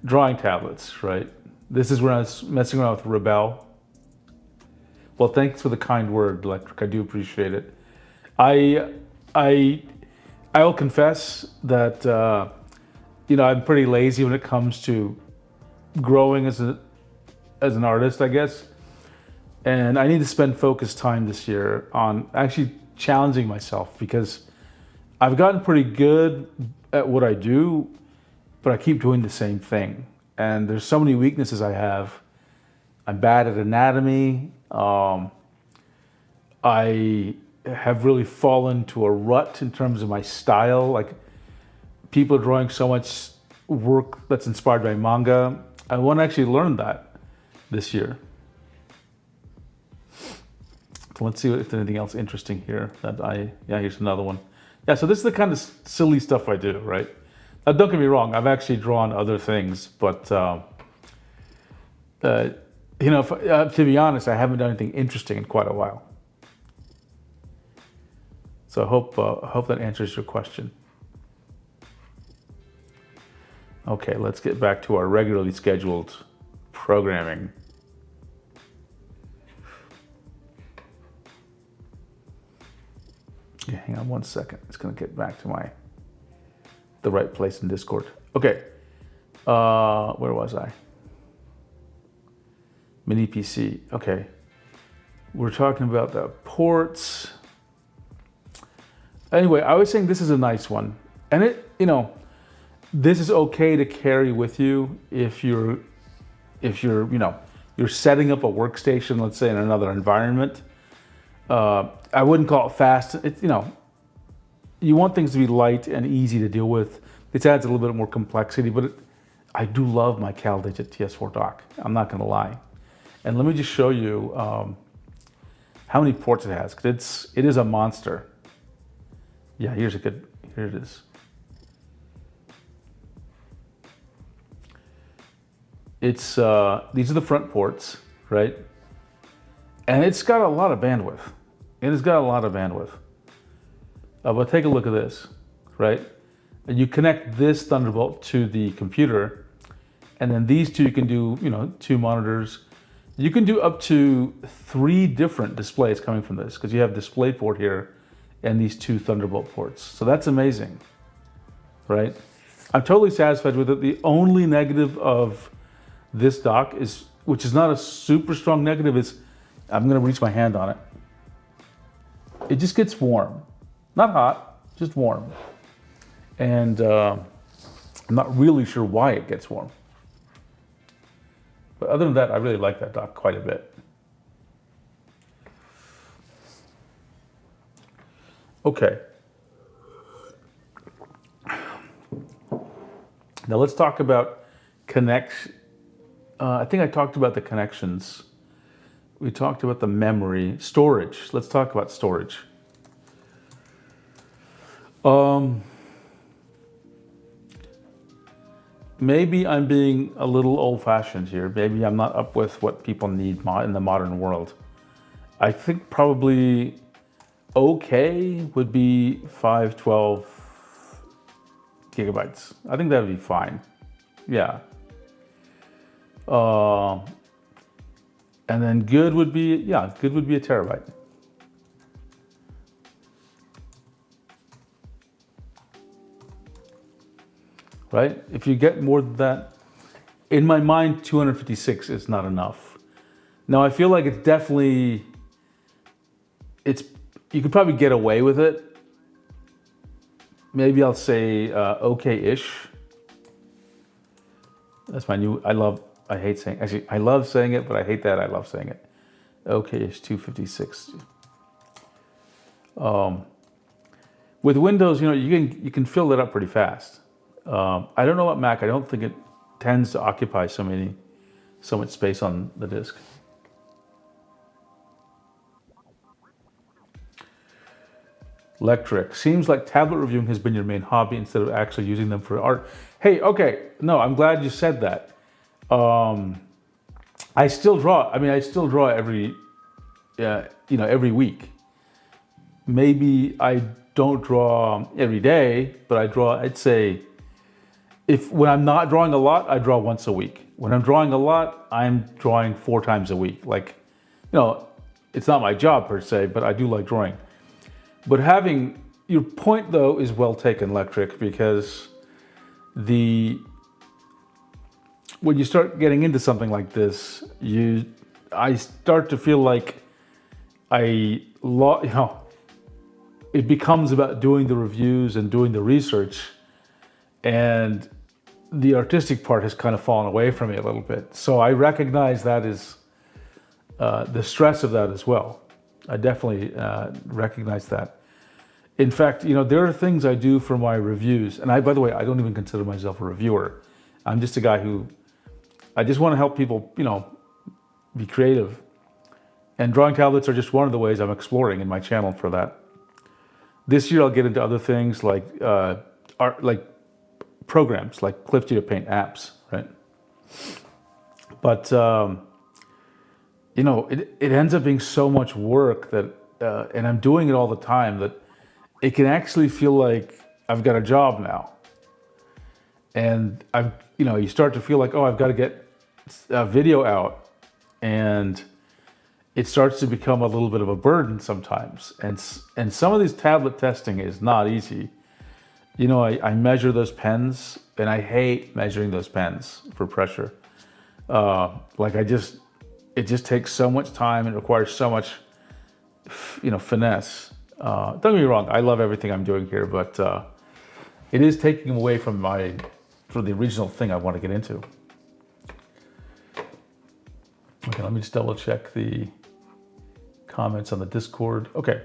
A: drawing tablets, right? This is when I was messing around with Rebel. Well, thanks for the kind word, Electric. I do appreciate it. I will confess that I'm pretty lazy when it comes to growing as an artist, I guess. And I need to spend focused time this year on actually challenging myself, because I've gotten pretty good at what I do, but I keep doing the same thing. And there's so many weaknesses I have. I'm bad at anatomy. I have really fallen to a rut in terms of my style. Like, people are drawing so much work that's inspired by manga. I want to actually learn that this year. So let's see if there's anything else interesting here here's another one. Yeah, so this is the kind of silly stuff I do, right? Now, don't get me wrong, I've actually drawn other things, but to be honest, I haven't done anything interesting in quite a while. So I hope that answers your question. Okay, let's get back to our regularly scheduled programming. Yeah, hang on one second. It's going to get back to the right place in Discord. Okay, where was I? Mini PC. Okay, we're talking about the ports. Anyway, I was saying this is a nice one, and this is okay to carry with you if you're setting up a workstation, let's say in another environment. I wouldn't call it fast. You want things to be light and easy to deal with. This adds a little bit more complexity, but I do love my CalDigit TS4 dock. I'm not gonna lie. And let me just show you how many ports it has, because it is a monster. Yeah, here it is. It's these are the front ports, right? And it's got a lot of bandwidth. It has got a lot of bandwidth. But take a look at this, right? And you connect this Thunderbolt to the computer, and then these two, you can do, 2 monitors. You can do up to 3 different displays coming from this, because you have DisplayPort here and these 2 Thunderbolt ports. So that's amazing, right? I'm totally satisfied with it. The only negative of this dock is, which is not a super strong negative, is I'm gonna reach my hand on it. It just gets warm. Not hot, just warm. And I'm not really sure why it gets warm. But other than that, I really like that dock quite a bit. Okay. Now let's talk about I think I talked about the connections. We talked about the memory, storage. Let's talk about storage. Maybe I'm being a little old-fashioned here. Maybe I'm not up with what people need in the modern world. I think probably okay would be 512 gigabytes. I think that would be fine. Yeah. And then good would be a terabyte. Right? If you get more than that, in my mind, 256 is not enough. Now I feel like you could probably get away with it. Maybe I'll say okay-ish. That's my new, I love saying it, but I hate that I love saying it. Okay-ish, 256. With Windows, you can fill that up pretty fast. I don't know about Mac. I don't think it tends to occupy so much space on the disk. Lectric. Seems like tablet reviewing has been your main hobby instead of actually using them for art. Hey, okay. No, I'm glad you said that. I still draw. I mean, I still draw every week. Maybe I don't draw every day, but I draw, I'd say, when I'm not drawing a lot, I draw once a week. When I'm drawing a lot, I'm drawing 4 times a week. Like, it's not my job per se, but I do like drawing. But your point though is well taken, Lectric, because when you start getting into something like this, I start to feel like it becomes about doing the reviews and doing the research, and the artistic part has kind of fallen away from me a little bit. So I recognize that is the stress of that as well. I definitely recognize that. In fact, there are things I do for my reviews, and by the way, I don't even consider myself a reviewer. I'm just a guy I just want to help people, be creative. And drawing tablets are just one of the ways I'm exploring in my channel for that. This year I'll get into other things like art, like programs, like Clip Studio Paint apps, right? But it ends up being so much work that, and I'm doing it all the time, that it can actually feel like I've got a job now. And you start to feel like, oh, I've got to get a video out, and it starts to become a little bit of a burden sometimes. And some of these tablet testing is not easy. I measure those pens, and I hate measuring those pens for pressure. It just takes so much time and requires so much, finesse. Don't get me wrong, I love everything I'm doing here, but it is taking away from the original thing I want to get into. Okay, let me just double check the comments on the Discord. Okay.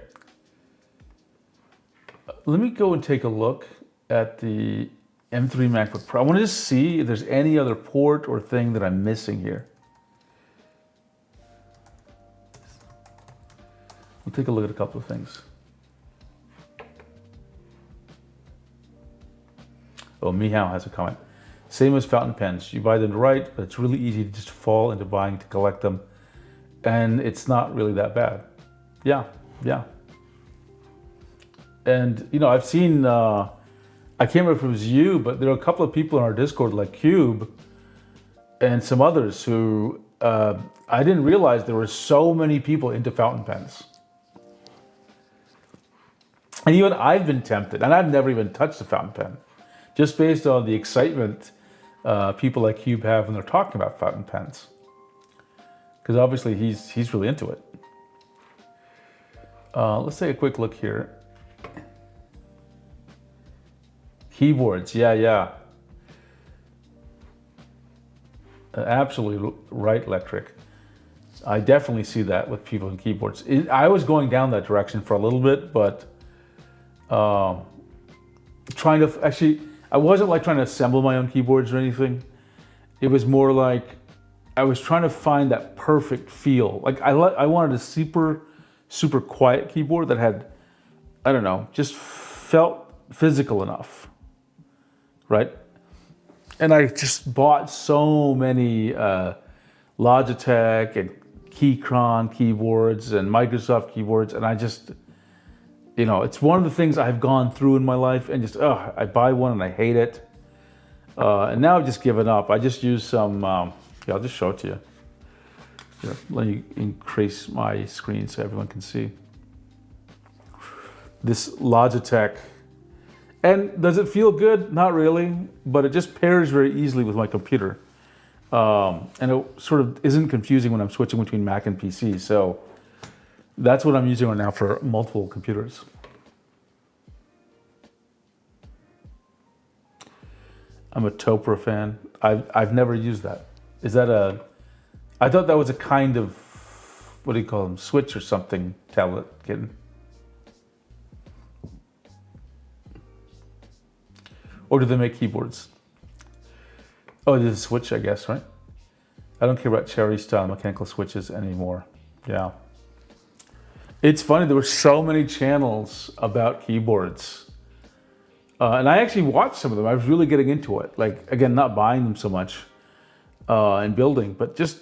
A: Let me go and take a look at the M3 MacBook Pro. I want to just see if there's any other port or thing that I'm missing here. We'll take a look at a couple of things. Oh, Mihao has a comment. Same as fountain pens. You buy them to write, but it's really easy to just fall into buying to collect them. And it's not really that bad. Yeah. And, I've seen, I can't remember if it was you, but there are a couple of people in our Discord like Cube and some others who, I didn't realize there were so many people into fountain pens. And even I've been tempted, and I've never even touched a fountain pen, just based on the excitement people like Cube have when they're talking about fountain pens. Because obviously he's really into it. Let's take a quick look here. Keyboards, yeah. Absolutely right, Lectric. I definitely see that with people in keyboards. I was going down that direction for a little bit, but I wasn't like trying to assemble my own keyboards or anything. It was more like I was trying to find that perfect feel. Like I wanted a super quiet keyboard that had, I don't know, just felt physical enough, right? And I just bought so many Logitech and Keychron keyboards and Microsoft keyboards, and I just, it's one of the things I've gone through in my life, and just, I buy one and I hate it. And now I've just given up. I just use some, I'll just show it to you. Here, let me increase my screen so everyone can see. This Logitech. And does it feel good? Not really, but it just pairs very easily with my computer. And it sort of isn't confusing when I'm switching between Mac and PC. So that's what I'm using right now for multiple computers. I'm a Topra fan. I've never used that. Is that I thought that was a kind of, what do you call them, Switch or something tablet kitten. Or do they make keyboards? Oh, there's a switch, I guess, right? I don't care about Cherry style mechanical switches anymore. Yeah. It's funny, there were so many channels about keyboards. And I actually watched some of them. I was really getting into it. Like, again, not buying them so much and building, but just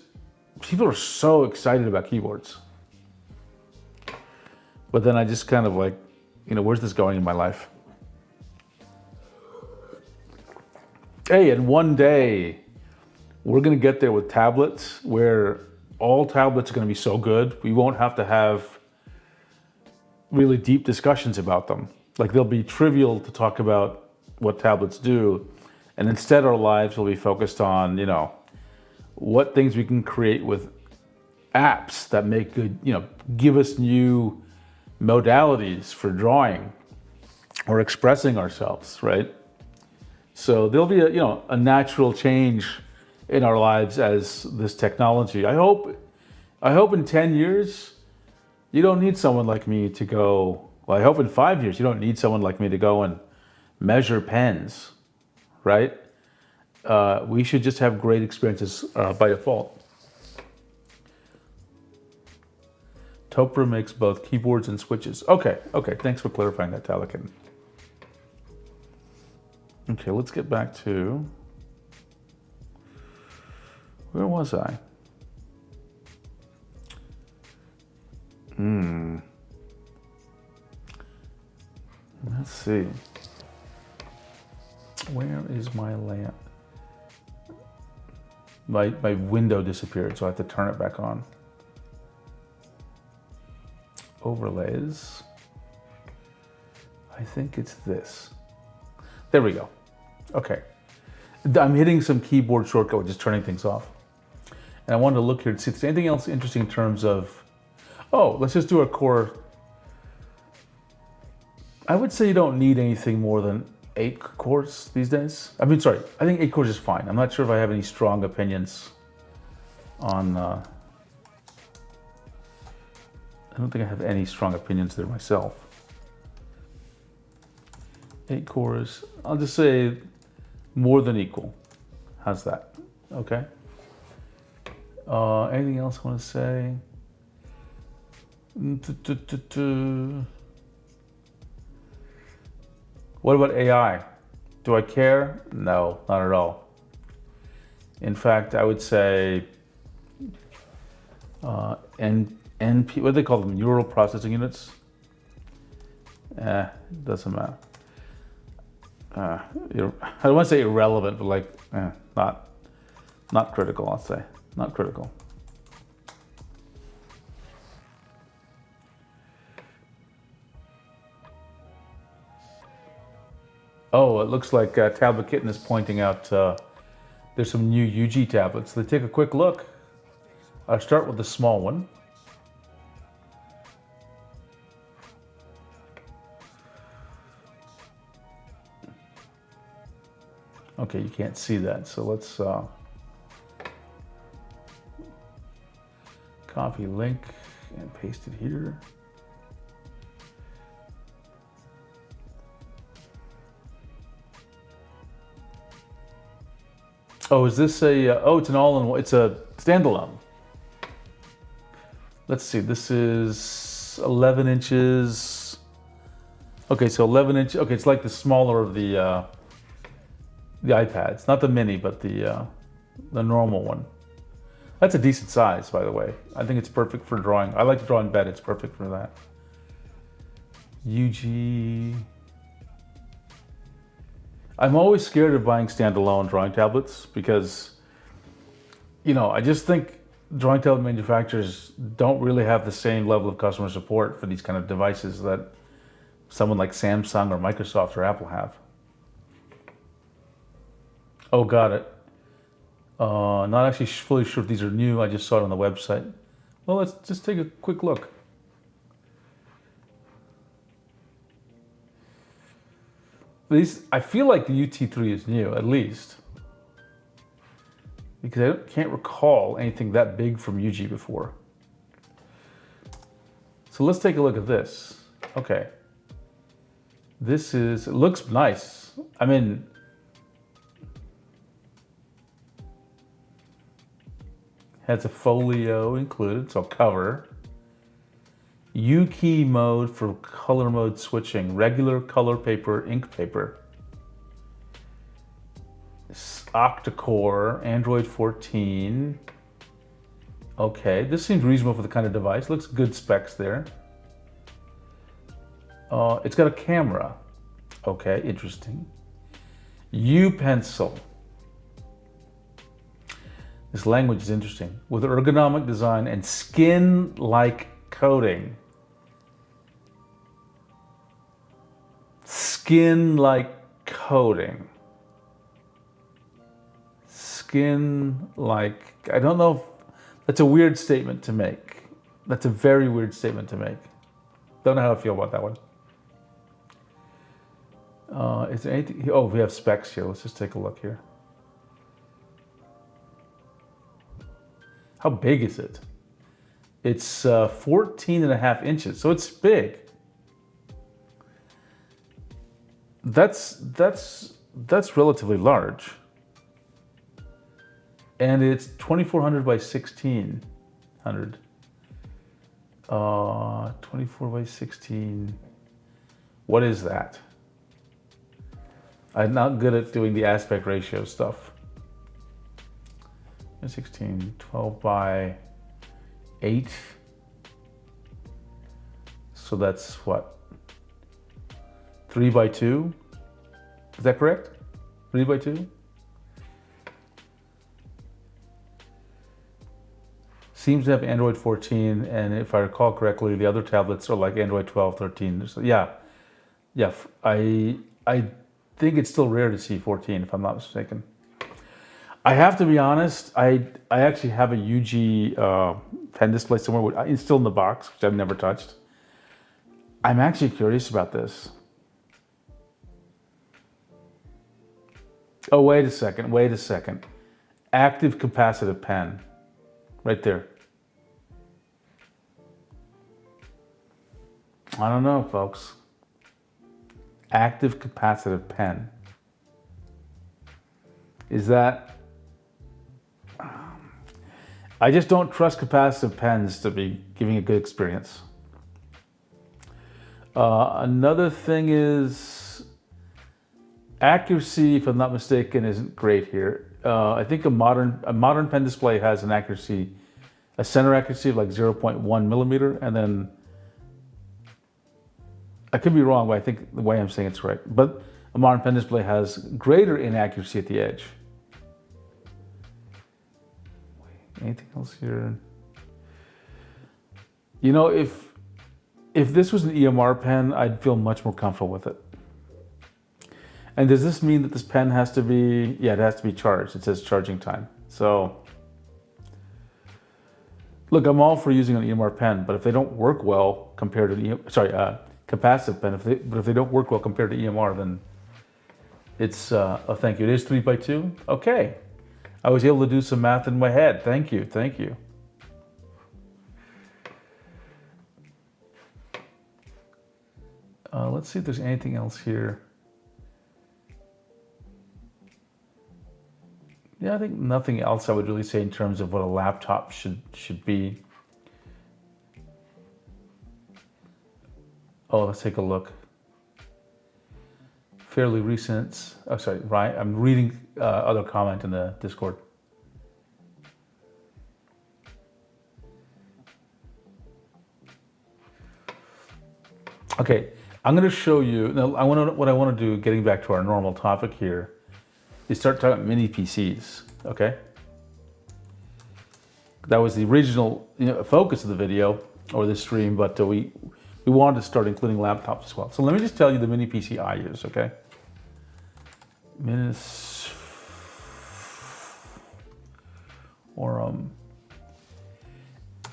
A: people are so excited about keyboards. But then I just kind of like, where's this going in my life? Hey, and one day we're going to get there with tablets where all tablets are going to be so good, we won't have to have really deep discussions about them. Like they'll be trivial to talk about what tablets do. And instead our lives will be focused on, what things we can create with apps that make good, give us new modalities for drawing or expressing ourselves, right? So there'll be a natural change in our lives as this technology. I hope in 10 years, you don't need someone like me to go, well, I hope in 5 years, you don't need someone like me to go and measure pens, right? We should just have great experiences by default. Topra makes both keyboards and switches. Okay, thanks for clarifying that, Talakin. Okay, let's get back to, where was I? Let's see. Where is my lamp? My window disappeared, so I have to turn it back on. Overlays. I think it's this. There we go. Okay. I'm hitting some keyboard shortcut with just turning things off. And I wanted to look here to see if there's anything else interesting in terms of, let's just do a core. I would say you don't need anything more than 8 cores these days. I think 8 cores is fine. I'm not sure if I have any strong opinions on, I don't think I have any strong opinions there myself. 8 cores, I'll just say more than equal. How's that? Okay. Anything else I want to say? What about AI? Do I care? No, not at all. In fact, I would say NP, what do they call them? Neural processing units? Doesn't matter. I don't want to say irrelevant, but like, not critical, I'll say. Not critical. Oh, it looks like Tablet Kitten is pointing out there's some new UG tablets. Let's take a quick look. I'll start with the small one. Okay, you can't see that, so let's copy link and paste it here. Oh, is this it's an all-in-one, it's a standalone. Let's see, this is 11 inches. Okay, so 11 inch, okay, it's like the smaller of the iPads, not the mini, but the normal one. That's a decent size, by the way. I think it's perfect for drawing. I like to draw in bed, it's perfect for that. UG. I'm always scared of buying standalone drawing tablets because, I just think drawing tablet manufacturers don't really have the same level of customer support for these kind of devices that someone like Samsung or Microsoft or Apple have. Oh, got it. Not actually fully sure if these are new. I just saw it on the website. Well, let's just take a quick look. I feel like the UT3 is new, at least. Because I can't recall anything that big from UG before. So let's take a look at this. Okay. It looks nice. I mean, Has a folio included, so cover. U-key mode for color mode switching. Regular color paper, ink paper. Octa-core, Android 14. Okay, this seems reasonable for the kind of device. Looks good specs there. It's got a camera. Okay, interesting. U-Pencil. This language is interesting. With ergonomic design and skin-like coating. Skin-like coating. Skin-like, I don't know if, that's a weird statement to make. That's a very weird statement to make. Don't know how I feel about that one. Is there anything, oh, we have specs here. Let's just take a look here. How big is it? It's 14.5 inches, so it's big. That's relatively large. And it's 2400 by 1600. 24 by 16. What is that? I'm not good at doing the aspect ratio stuff. 16, 12 by 8. So that's what? 3 by 2? Is that correct? 3 by 2? Seems to have Android 14, and if I recall correctly, the other tablets are like Android 12, 13. So yeah, I think it's still rare to see 14, if I'm not mistaken. I have to be honest, I actually have a UG pen display somewhere. It's still in the box, which I've never touched. I'm actually curious about this. Oh, wait a second. Active capacitive pen, right there. I don't know, folks. Active capacitive pen. Is that... I just don't trust capacitive pens to be giving a good experience. Another thing is accuracy, if I'm not mistaken, isn't great here. I think a modern pen display has an accuracy, a center accuracy of like 0.1 millimeter, and then I could be wrong, but I think the way I'm saying it's right. But a modern pen display has greater inaccuracy at the edge. Anything else here? You know, if this was an EMR pen, I'd feel much more comfortable with it. And does this mean that this pen has to be, yeah, it has to be charged. It says charging time. So, look, I'm all for using an EMR pen, but if they don't work well compared to the, capacitive pen, but if they don't work well compared to EMR, then it's, oh, thank you. It is 3 by 2? Okay. I was able to do some math in my head. Thank you. Let's see if there's anything else here. Yeah, I think nothing else I would really say in terms of what a laptop should be. Oh, let's take a look. Fairly recent. Oh, sorry, right. I'm reading other comment in the Discord. Okay, I'm going to show you. Now, what I want to do, getting back to our normal topic here, is start talking about mini PCs. Okay, that was the original focus of the video or the stream, but we wanted to start including laptops as well. So let me just tell you the mini PC I use. Okay. Minis Aurum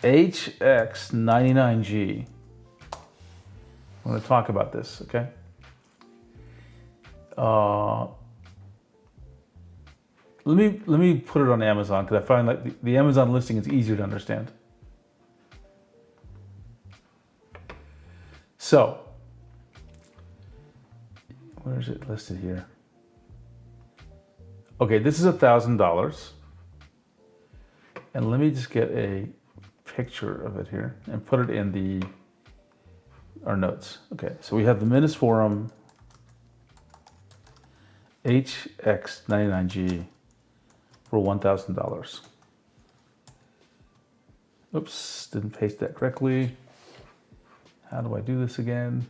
A: HX99G. I'm going to talk about this, okay? Let me put it on Amazon because I find like the Amazon listing is easier to understand. So, where is it listed here? Okay, this is $1,000. And let me just get a picture of it here and put it in our notes. Okay, so we have the Minisforum HX99G for $1,000. Oops, didn't paste that correctly. How do I do this again?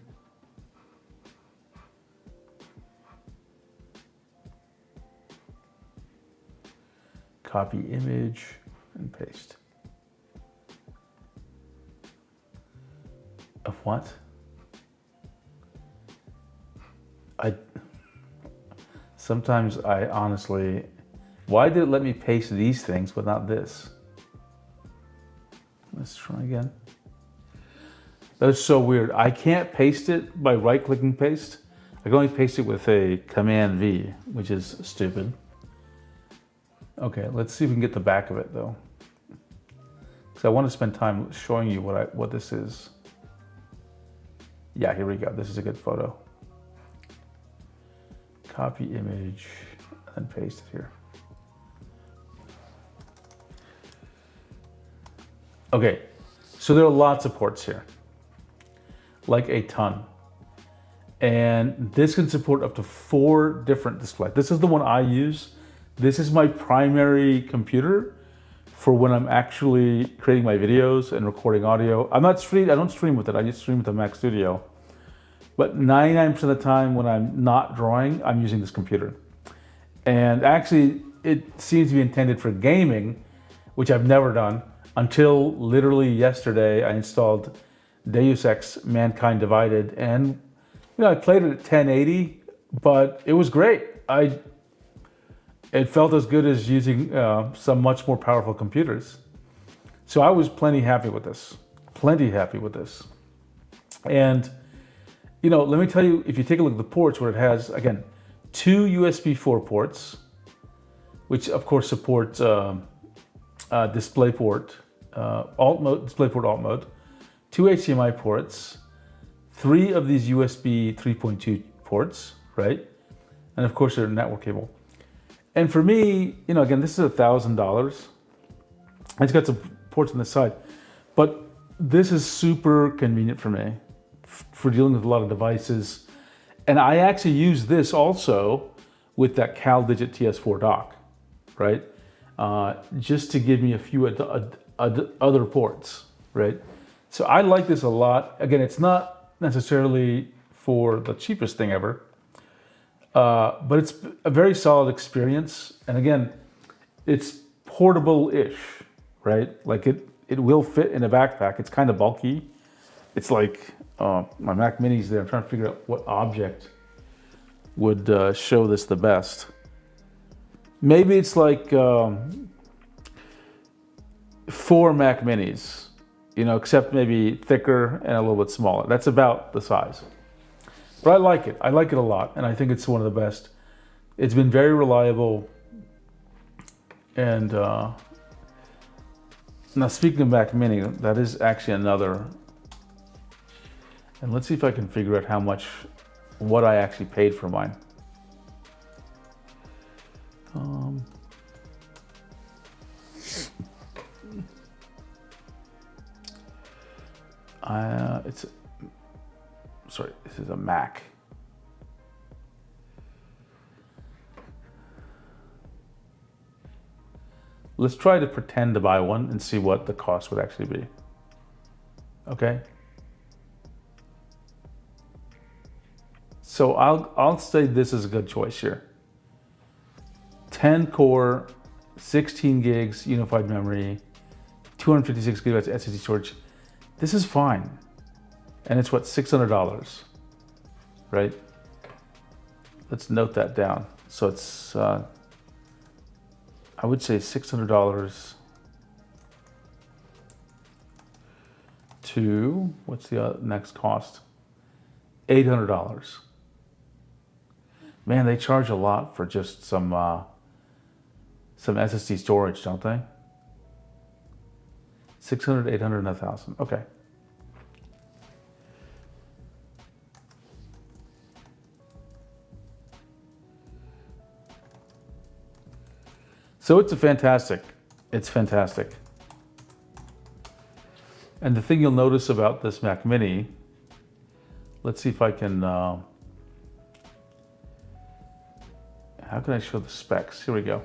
A: Copy image and paste. Of what? Sometimes I honestly, why did it let me paste these things but not this? Let's try again. That's so weird. I can't paste it by right-clicking paste. I can only paste it with a Command V, which is stupid. Okay, let's see if we can get the back of it though. Because I want to spend time showing you what this is. Yeah, here we go. This is a good photo. Copy image and paste it here. Okay, so there are lots of ports here, like a ton. And this can support up to 4 different displays. This is the one I use. This is my primary computer for when I'm actually creating my videos and recording audio. I don't stream with it, I just stream with the Mac Studio. But 99% of the time when I'm not drawing, I'm using this computer. And actually, it seems to be intended for gaming, which I've never done, until literally yesterday I installed Deus Ex Mankind Divided. And I played it at 1080, but it was great. It felt as good as using some much more powerful computers. So I was plenty happy with this. And let me tell you, if you take a look at the ports, where it has, again, 2 USB 4 ports, which of course support DisplayPort, alt mode, DisplayPort alt mode, 2 HDMI ports, 3 of these USB 3.2 ports, right? And of course, their network cable. And for me, again, this is $1,000. It's got some ports on the side, but this is super convenient for me for dealing with a lot of devices. And I actually use this also with that CalDigit TS4 dock, right? Just to give me a few other ports, right? So I like this a lot. Again, it's not necessarily for the cheapest thing ever, but it's a very solid experience. And again, it's portable-ish, right? Like it will fit in a backpack. It's kind of bulky. It's like my Mac Mini's there. I'm trying to figure out what object would show this the best. Maybe it's like 4 Mac Minis, except maybe thicker and a little bit smaller. That's about the size. But I like it. I like it a lot, and I think it's one of the best. It's been very reliable. And now speaking of Mac Mini, that is actually another. And let's see if I can figure out what I actually paid for mine. This is a Mac. Let's try to pretend to buy one and see what the cost would actually be. Okay. So I'll say this is a good choice here. 10 core, 16 gigs unified memory, 256 gigabytes SSD storage. This is fine. And it's what, $600, right? Let's note that down. So it's, I would say $600 to, what's the next cost? $800. Man, they charge a lot for just some SSD storage, don't they? 600, 800, and 1,000. Okay. So it's a fantastic It's fantastic. And the thing you'll notice about this Mac Mini, let's see if I can, how can I show the specs? Here we go.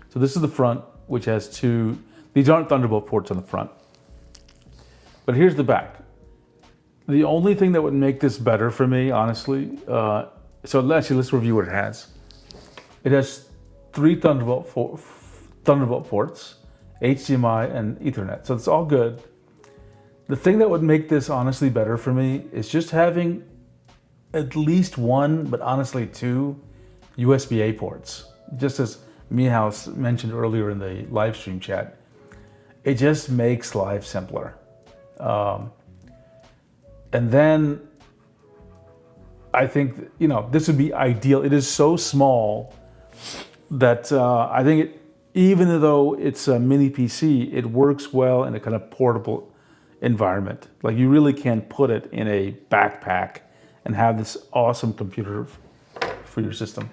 A: So this is the front, which has these aren't Thunderbolt ports on the front. But here's the back. The only thing that would make this better for me, honestly, so actually let's review what it has. It has 3 Thunderbolt ports, HDMI and Ethernet, so it's all good. The thing that would make this honestly better for me is just having at least 1, but honestly 2 USB-A ports. Just as Mehouse mentioned earlier in the live stream chat, it just makes life simpler. And then I think, this would be ideal. It is so small that I think even though it's a mini PC, it works well in a kind of portable environment. Like you really can put it in a backpack and have this awesome computer for your system.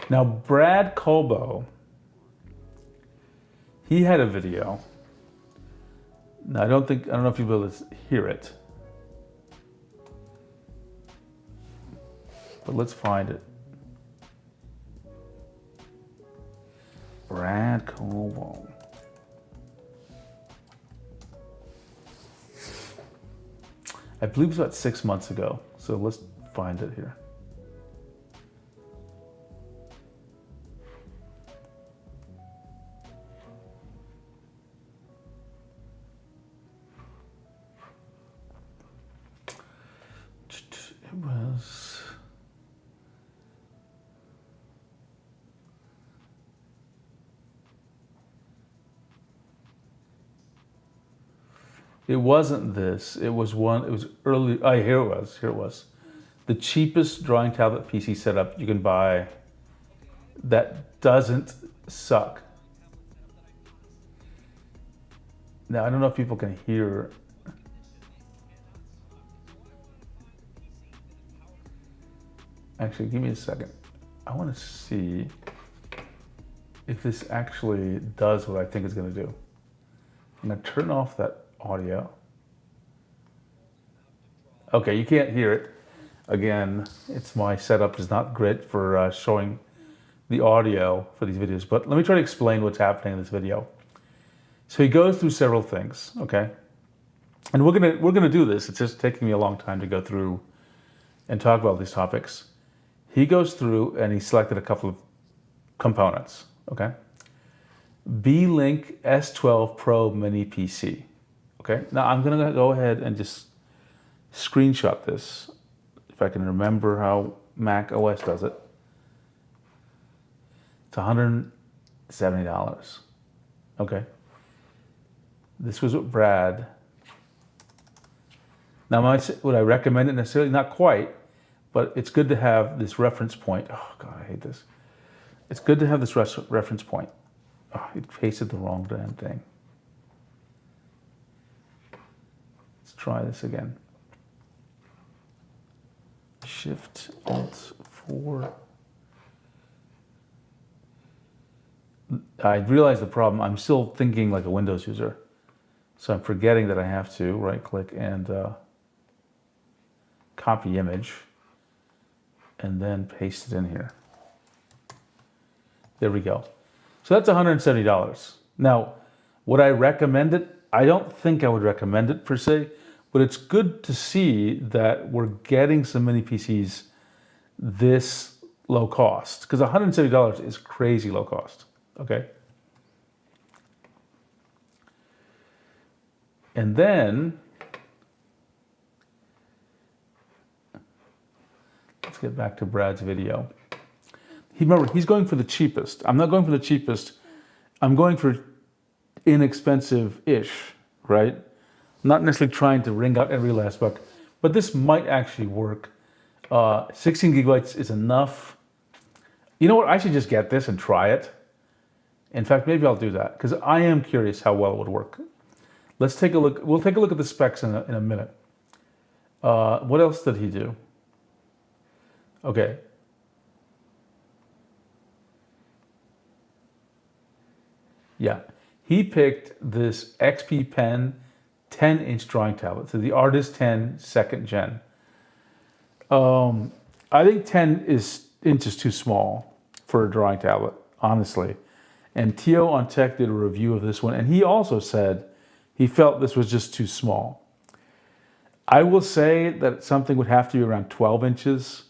A: Now, Brad Colbo, he had a video. Now, I don't know if you'll be able to hear it, but let's find it. Brad Colbo. I believe it was about 6 months ago. So let's find it here. It wasn't this. It was early. Here it was. The cheapest drawing tablet PC setup you can buy that doesn't suck. Now, I don't know if people can hear. Actually, give me a second. I want to see if this actually does what I think it's going to do. I'm going to turn off that audio. Okay, you can't hear it. Again, my setup is not great for showing the audio for these videos, but let me try to explain what's happening in this video. So he goes through several things, okay? And we're gonna do this. It's just taking me a long time to go through and talk about these topics. He goes through and he selected a couple of components, okay? Beelink S12 Pro Mini PC. Okay, now I'm gonna go ahead and just screenshot this, if I can remember how Mac OS does it. It's $170. Okay. This was what Brad. Now, would I recommend it necessarily? Not quite, but it's good to have this reference point. Oh God, I hate this. It's good to have this reference point. Oh, it pasted the wrong damn thing. Try this again. Shift Alt 4. I realize the problem. I'm still thinking like a Windows user. So I'm forgetting that I have to right click and copy image and then paste it in here. There we go. So that's $170. Now, would I recommend it? I don't think I would recommend it per se. But it's good to see that we're getting some mini PCs this low cost, because $170 is crazy low cost, okay? And then, let's get back to Brad's video. Remember, he's going for the cheapest. I'm not going for the cheapest. I'm going for inexpensive-ish, right? Not necessarily trying to wring out every last buck, but this might actually work. 16 gigabytes is enough. You know what? I should just get this and try it. In fact, maybe I'll do that because I am curious how well it would work. Let's take a look. We'll take a look at the specs in a minute. What else did he do? Okay. Yeah. He picked this XP Pen 10-inch drawing tablet. So the Artist 10 second gen. I think 10 inches too small for a drawing tablet, honestly. And Tio on Tech did a review of this one, and he also said he felt this was just too small. I will say that something would have to be around 12 inches.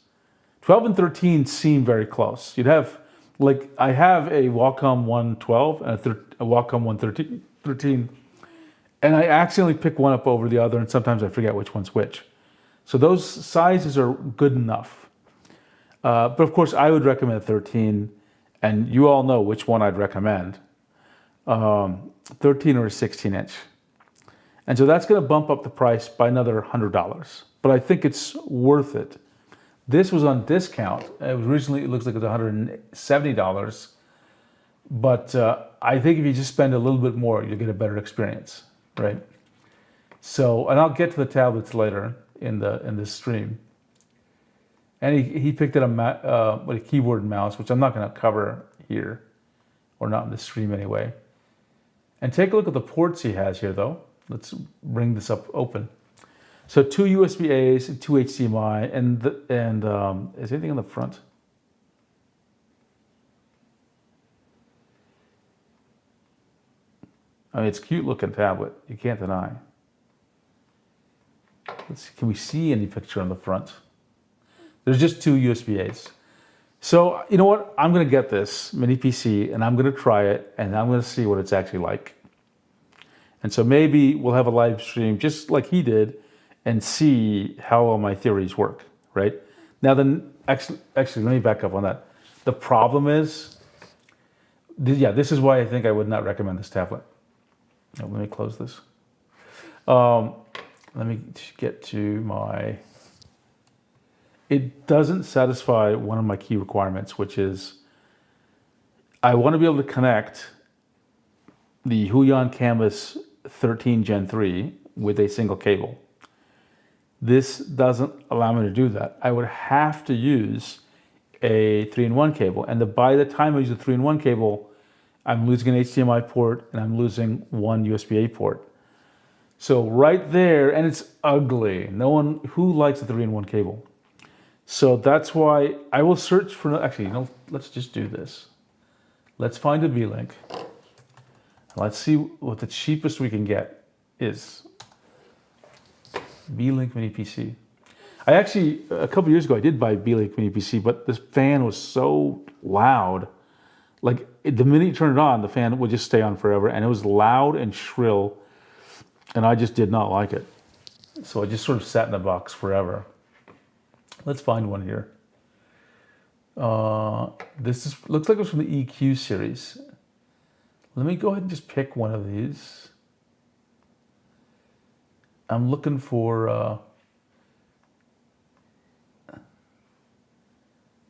A: 12 and 13 seem very close. You'd have, like, I have a Wacom 112 and a Wacom 113, and I accidentally pick one up over the other, and sometimes I forget which one's which. So those sizes are good enough. But of course, I would recommend 13, and you all know which one I'd recommend. 13 or a 16 inch. And so that's going to bump up the price by another $100. But I think it's worth it. This was on discount. It was originally, it looks like it's $170. But I think if you just spend a little bit more, you'll get a better experience, right? So, and I'll get to the tablets later in this stream. And he picked up a keyboard and mouse, which I'm not going to cover here, or not in this stream anyway. And take a look at the ports he has here, though. Let's bring this up open. So 2 USB A's and 2 HDMI, and is anything on the front? I mean, it's a cute looking tablet. You can't deny. Let's see, can we see any picture on the front? There's just 2 USB A's. So you know what? I'm going to get this mini PC and I'm going to try it and I'm going to see what it's actually like. And so maybe we'll have a live stream just like he did and see how well my theories work, right? Now then, actually, let me back up on that. The problem is, this is why I think I would not recommend this tablet. Now, let me close this. Let me get to my... It doesn't satisfy one of my key requirements, which is I want to be able to connect the Huion Canvas 13 Gen 3 with a single cable. This doesn't allow me to do that. I would have to use a 3-in-1 cable, and by the time I use a 3-in-1 cable, I'm losing an HDMI port and I'm losing one USB-A port. So right there, and it's ugly. No one who likes a 3-in-1 cable. So that's why I will search for, actually, let's just do this. Let's find a V-Link. Let's see what the cheapest we can get is. V-Link Mini PC. I actually, a couple years ago, I did buy V-Link Mini PC, but this fan was so loud. Like, the minute you turn it on, the fan would just stay on forever, and it was loud and shrill, and I just did not like it. So I just sort of sat in the box forever. Let's find one here. Looks like it was from the EQ series. Let me go ahead and just pick one of these. I'm looking for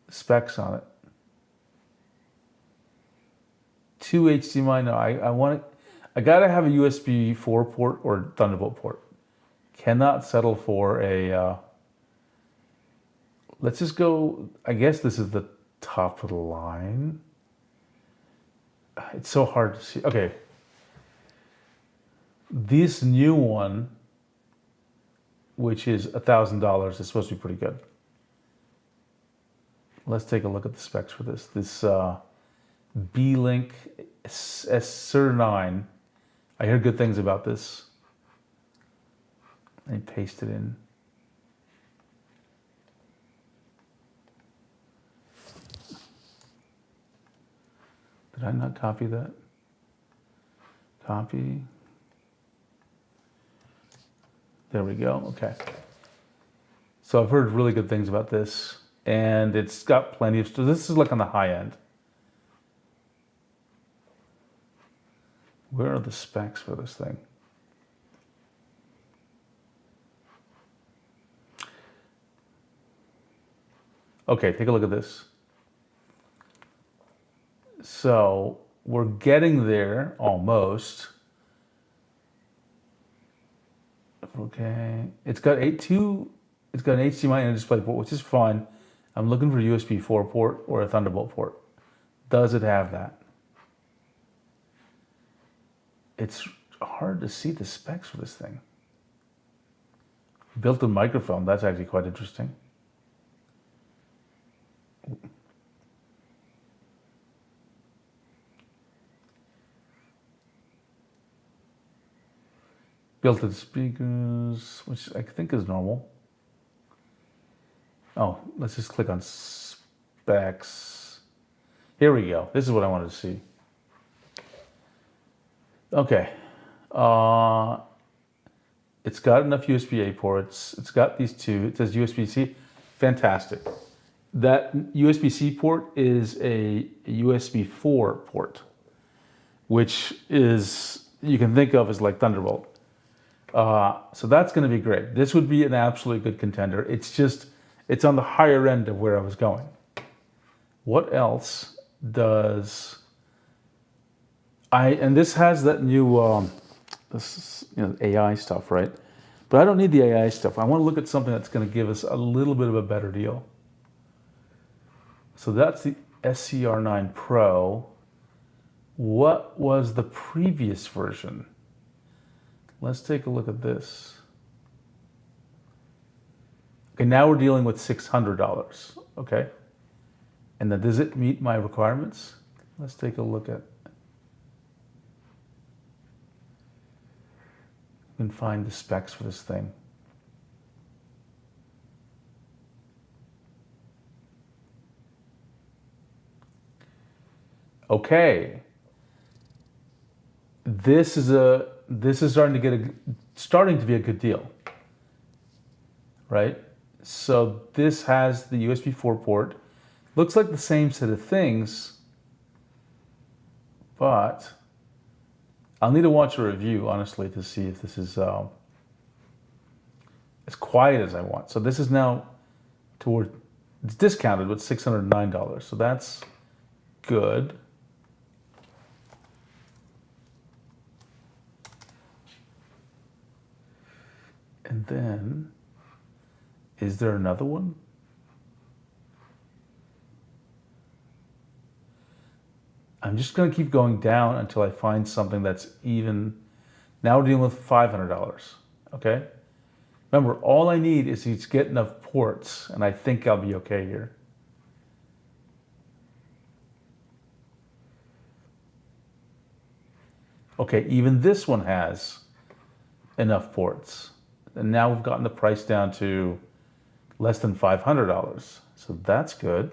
A: specs on it. 2 HDMI. No, I gotta have a USB 4 port or Thunderbolt port. Cannot settle for a. Let's just go. I guess this is the top of the line. It's so hard to see. Okay. This new one, which is $1,000, is supposed to be pretty good. Let's take a look at the specs for this. This V-Link S9. I hear good things about this. Let me paste it in. Did I not copy that? Copy. There we go. Okay. So I've heard really good things about this, and it's got plenty of. So this is like on the high end. Where are the specs for this thing? Okay, take a look at this. So we're getting there almost. Okay, it's got an HDMI and a DisplayPort, which is fine. I'm looking for a USB 4 port or a Thunderbolt port. Does it have that? It's hard to see the specs for this thing. Built-in microphone, that's actually quite interesting. Built-in speakers, which I think is normal. Oh, let's just click on specs. Here we go. This is what I wanted to see. Okay. It's got enough USB-A ports. It's got these two. It says USB-C. Fantastic. That USB-C port is a USB 4 port, which is, you can think of as like Thunderbolt. So that's going to be great. This would be an absolutely good contender. It's on the higher end of where I was going. What else does and this has that new, AI stuff, right? But I don't need the AI stuff. I want to look at something that's going to give us a little bit of a better deal. So that's the SCR9 Pro. What was the previous version? Let's take a look at this. Okay, now we're dealing with $600, okay? And then does it meet my requirements? Let's take a look at, you can find the specs for this thing. Okay. This is starting to be a good deal, right? So this has the USB 4 port. Looks like the same set of things, but I'll need to watch a review, honestly, to see if this is as quiet as I want. So this is now it's discounted with $609. So that's good. And then, is there another one? I'm just going to keep going down until I find something that's even. Now we're dealing with $500, okay? Remember, all I need is to get enough ports, and I think I'll be okay here. Okay, even this one has enough ports. And now we've gotten the price down to less than $500. So that's good.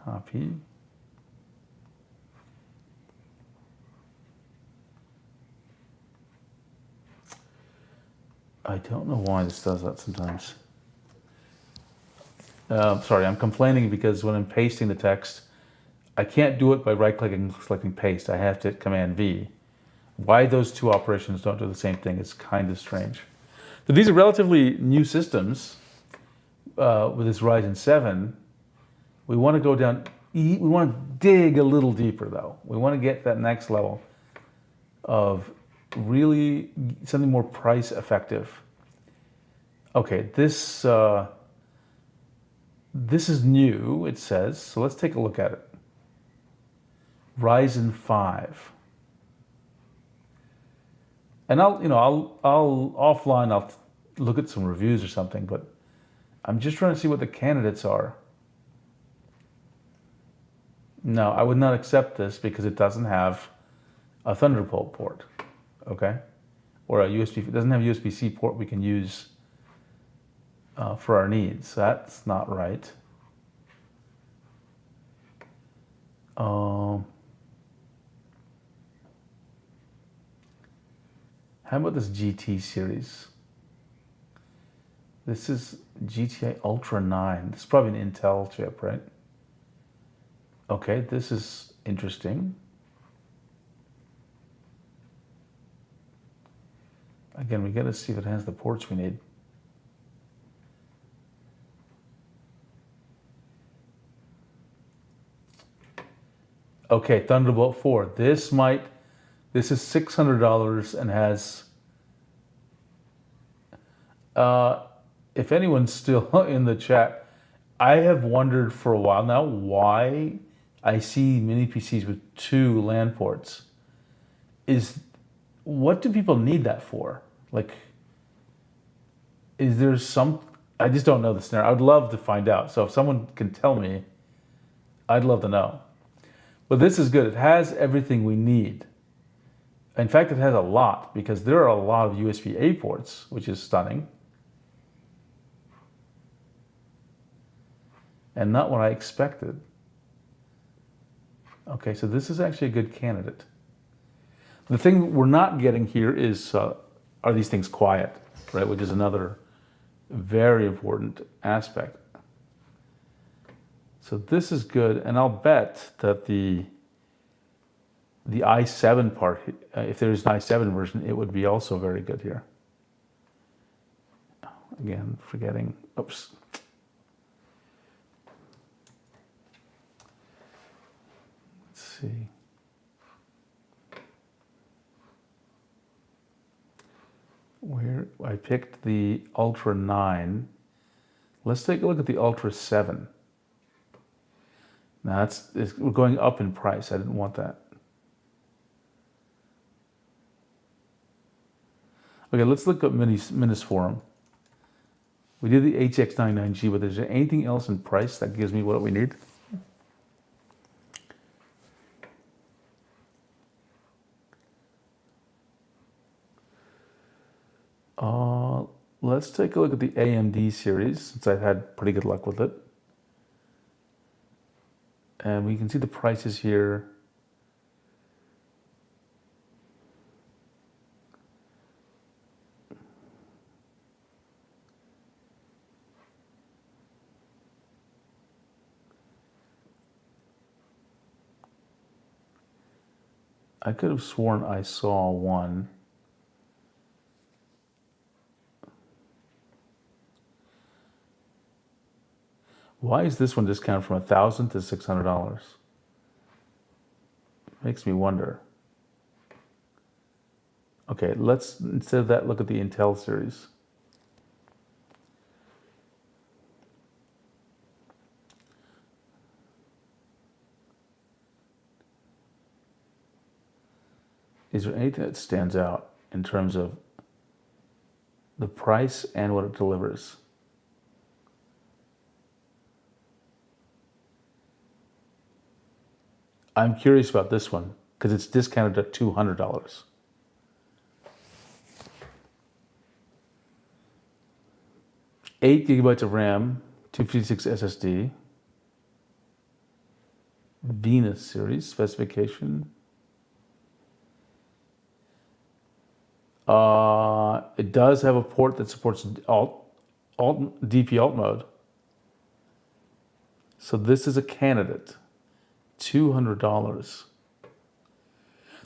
A: Copy. I don't know why this does that sometimes. Sorry, I'm complaining because when I'm pasting the text, I can't do it by right-clicking and selecting paste. I have to hit Command V. Why those two operations don't do the same thing is kind of strange. So these are relatively new systems with this Ryzen 7. We want to go down, we want to dig a little deeper though. We want to get that next level of really something more price effective. Okay, this is new, it says, so let's take a look at it. Ryzen 5. And I'll offline, I'll look at some reviews or something, but I'm just trying to see what the candidates are. No, I would not accept this because it doesn't have a Thunderbolt port, okay? Or a USB, it doesn't have a USB-C port we can use for our needs. That's not right. How about this GT series? This is GTI Ultra 9. This is probably an Intel chip, right? Okay, this is interesting. Again, we gotta see if it has the ports we need. Okay, Thunderbolt 4. This is $600 and has Uh, if anyone's still in the chat, I have wondered for a while now why I see mini PCs with two LAN ports. Is what do people need that for? Like, is there some? I just don't know the scenario. I would love to find out. So if someone can tell me, I'd love to know. But this is good. It has everything we need. In fact, it has a lot because there are a lot of USB-A ports, which is stunning. And not what I expected. Okay, so this is actually a good candidate. The thing we're not getting here is, are these things quiet, right? Which is another very important aspect. So this is good, and I'll bet that the i7 part, if there's an i7 version, it would be also very good here. Again, forgetting, oops. Let's see. Where I picked the Ultra 9. Let's take a look at the Ultra 7. Now we're going up in price. I didn't want that. Okay, let's look up Minisforum. We did the HX99G, but is there anything else in price that gives me what we need? Let's take a look at the AMD series, since I've had pretty good luck with it. And we can see the prices here. I could have sworn I saw one. Why is this one discounted from $1,000 to $600? Makes me wonder. Okay, let's, instead of that, look at the Intel series. Is there anything that stands out in terms of the price and what it delivers? I'm curious about this one because it's discounted at $200. Eight gigabytes of RAM, 256 SSD, Venus series specification. It does have a port that supports DP alt mode. So this is a candidate. $200.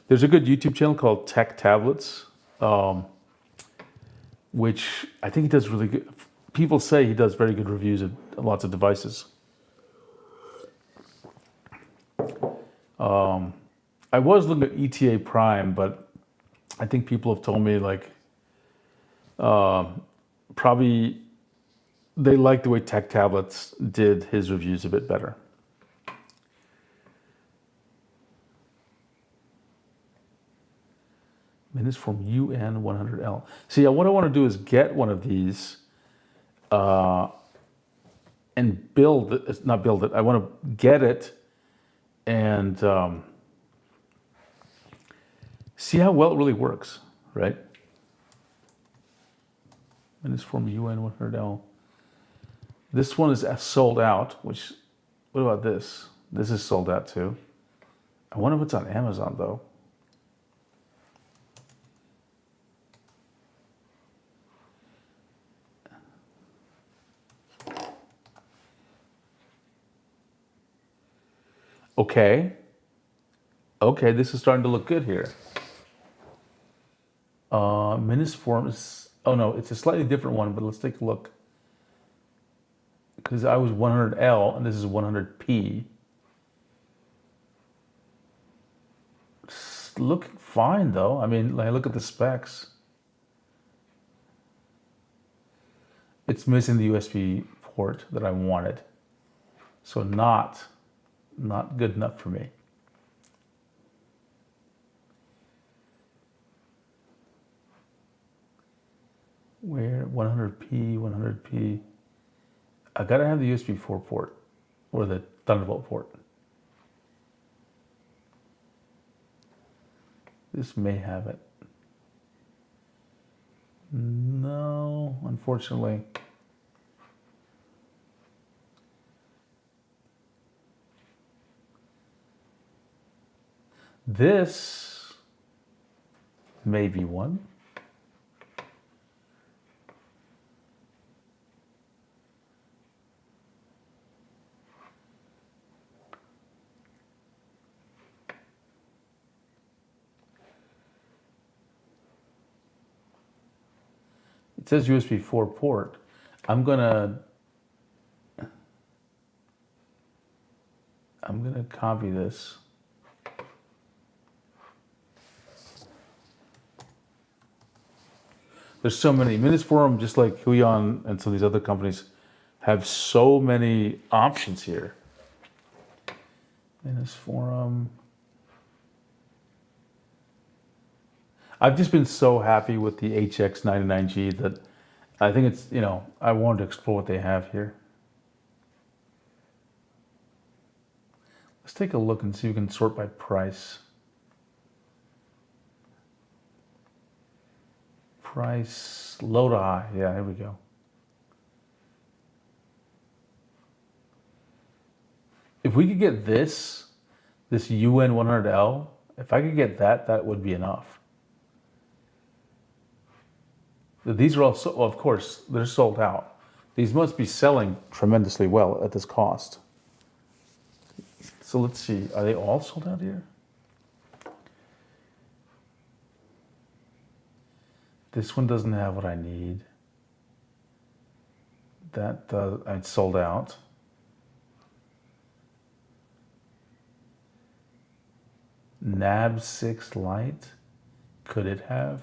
A: There's a good YouTube channel called Tech Tablets, which I think he does really good. People say he does very good reviews of lots of devices. I was looking at ETA Prime, but I think people have told me like probably they like the way Tech Tablets did his reviews a bit better. Minisforum UN100L. See, what I want to do is get one of these and build it, not build it, I want to get it and see how well it really works, right? Minisforum UN100L. This one is sold out, which, what about this? This is sold out too. I wonder if it's on Amazon though. Okay. Okay, this is starting to look good here. Minisforum is, oh no, it's a slightly different one, but let's take a look. Because I was 100L and this is 100P. It's looking fine though. I mean, like, look at the specs. it's missing the USB port that I wanted. So not good enough for me. Where 100p, 100p. I gotta have the USB 4 port or the Thunderbolt port. This may have it. No, unfortunately. This may be one. It says USB 4 port. I'm gonna copy this. There's so many. Minisforum, just like Huion and some of these other companies, have so many options here. Minisforum. I've just been so happy with the HX99G that I think it's, I wanted to explore what they have here. Let's take a look and see if we can sort by price. Price, low to high. Yeah, here we go. If we could get this UN100L, if I could get that, that would be enough. These are also, well, of course, they're sold out. These must be selling tremendously well at this cost. So let's see, are they all sold out here? This one doesn't have what I need. That does, it's sold out. NAB 6 Lite, could it have?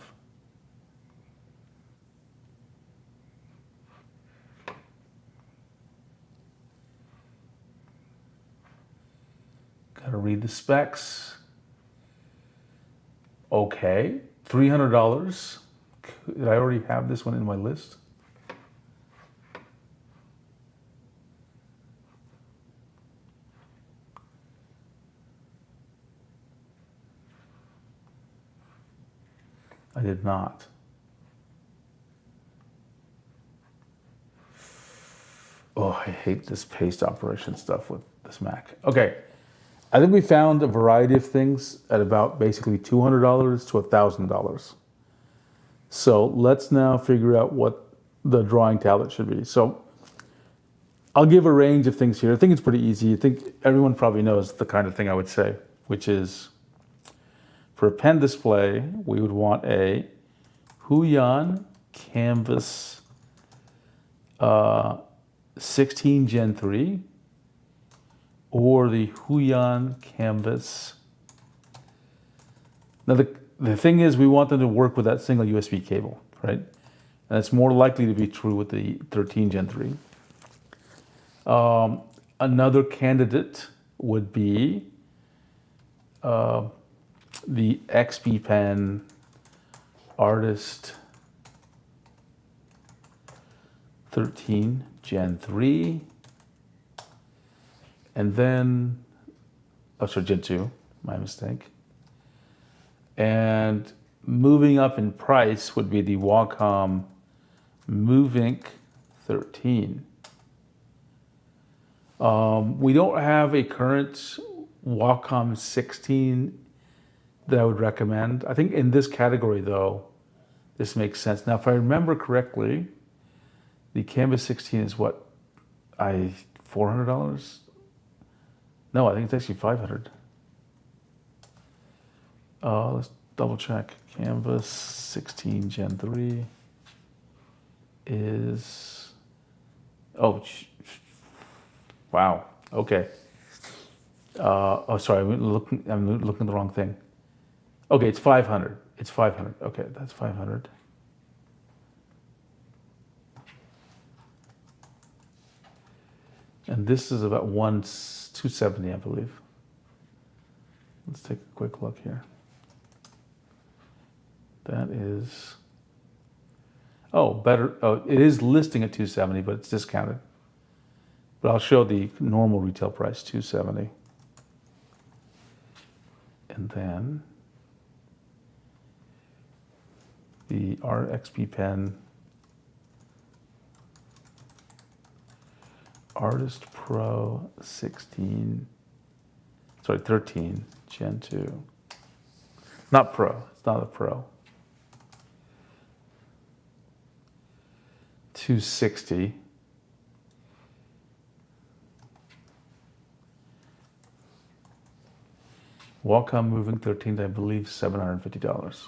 A: Gotta read the specs. Okay, $300. Did I already have this one in my list? I did not. Oh, I hate this paste operation stuff with this Mac. Okay, I think we found a variety of things at about basically $200 to $1,000. So let's now figure out what the drawing tablet should be. So I'll give a range of things here. I think it's pretty easy. I think everyone probably knows the kind of thing I would say, which is for a pen display, we would want a Huion Canvas 16 Gen 3 or the Huion Canvas. Now the thing is, we want them to work with that single USB cable, right? And it's more likely to be true with the 13 Gen 3. Another candidate would be the XP Pen Artist 13 Gen 3. And then, oh, sorry, Gen 2, my mistake. And moving up in price would be the Wacom MoveInk 13. We don't have a current Wacom 16 that I would recommend. I think in this category though, this makes sense. Now, if I remember correctly, the Canvas 16 is what, $400? No, I think it's actually $500. Let's double check. Canvas 16 Gen 3 is, oh, wow, okay. Oh, sorry, I'm looking at the wrong thing. Okay, it's 500. It's 500. Okay, that's 500. And this is about 270, I believe. Let's take a quick look here. That is, oh, better. Oh, it is listing at 270, but it's discounted. But I'll show the normal retail price, 270. And then the RXP pen, Artist Pro 13, Gen 2. Not Pro, it's not a Pro. 260. Wacom Moving 13, I believe $750.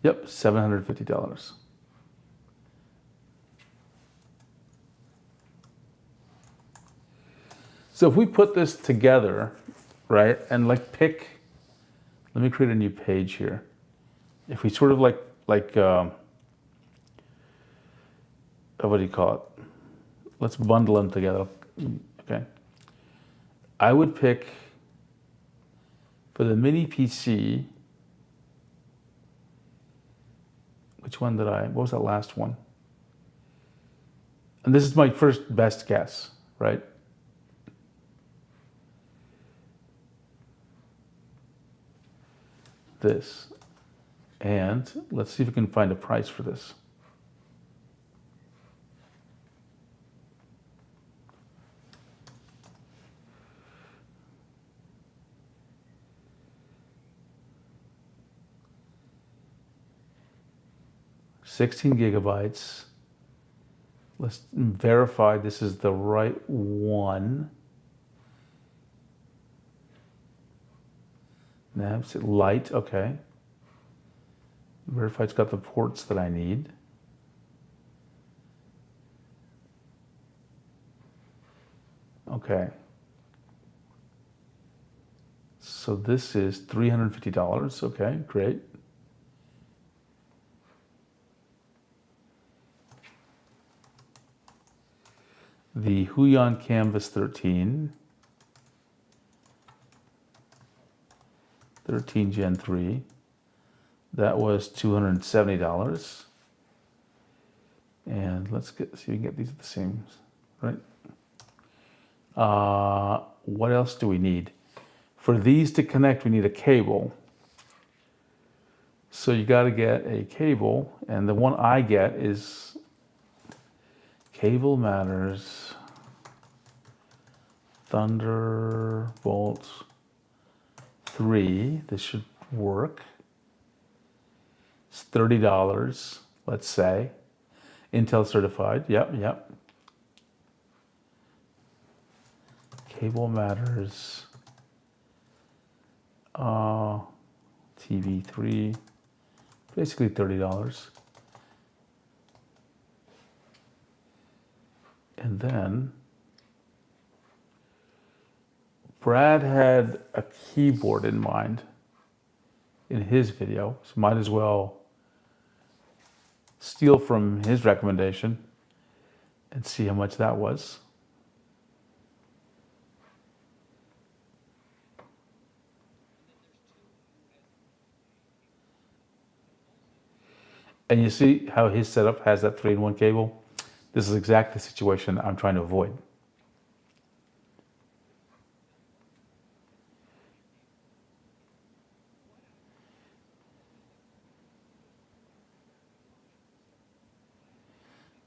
A: Yep, $750. So if we put this together, right, and like pick, let me create a new page here. If we sort of like what do you call it? Let's bundle them together, okay? I would pick, for the mini PC, which one did what was that last one? And this is my first best guess, right? This. And let's see if we can find a price for this. $16 gigabytes. Let's verify this is the right one. Now it's light, okay. Verify it's got the ports that I need. Okay. So this is $350, okay, great. The Huion Canvas 13 Gen 3, that was $270. And let's see if we can get these at the same, right? What else do we need? For these to connect, we need a cable. So you got to get a cable, and the one I get is Cable Matters Thunderbolt 3. This should work. It's $30, let's say. Intel certified. Yep. Cable Matters. TV3. Basically $30. And then Brad had a keyboard in mind in his video, so might as well steal from his recommendation and see how much that was. And you see how his setup has that 3-in-1 cable? This is exactly the situation I'm trying to avoid.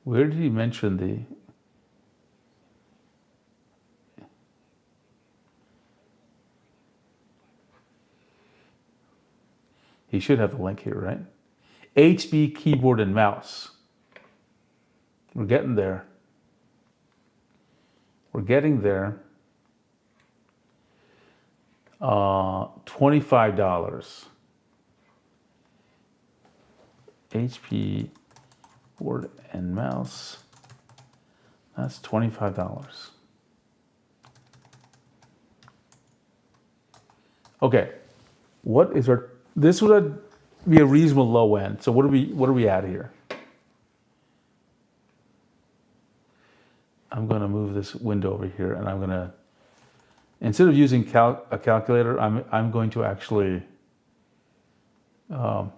A: Where did he mention the... He should have the link here, right? HB keyboard and mouse. We're getting there. We're getting there. $25. HP board and mouse. That's $25. Okay. What is our? This would be a reasonable low end. So what are we at here? I'm going to move this window over here, and I'm going to, instead of using a calculator, I'm going to actually um,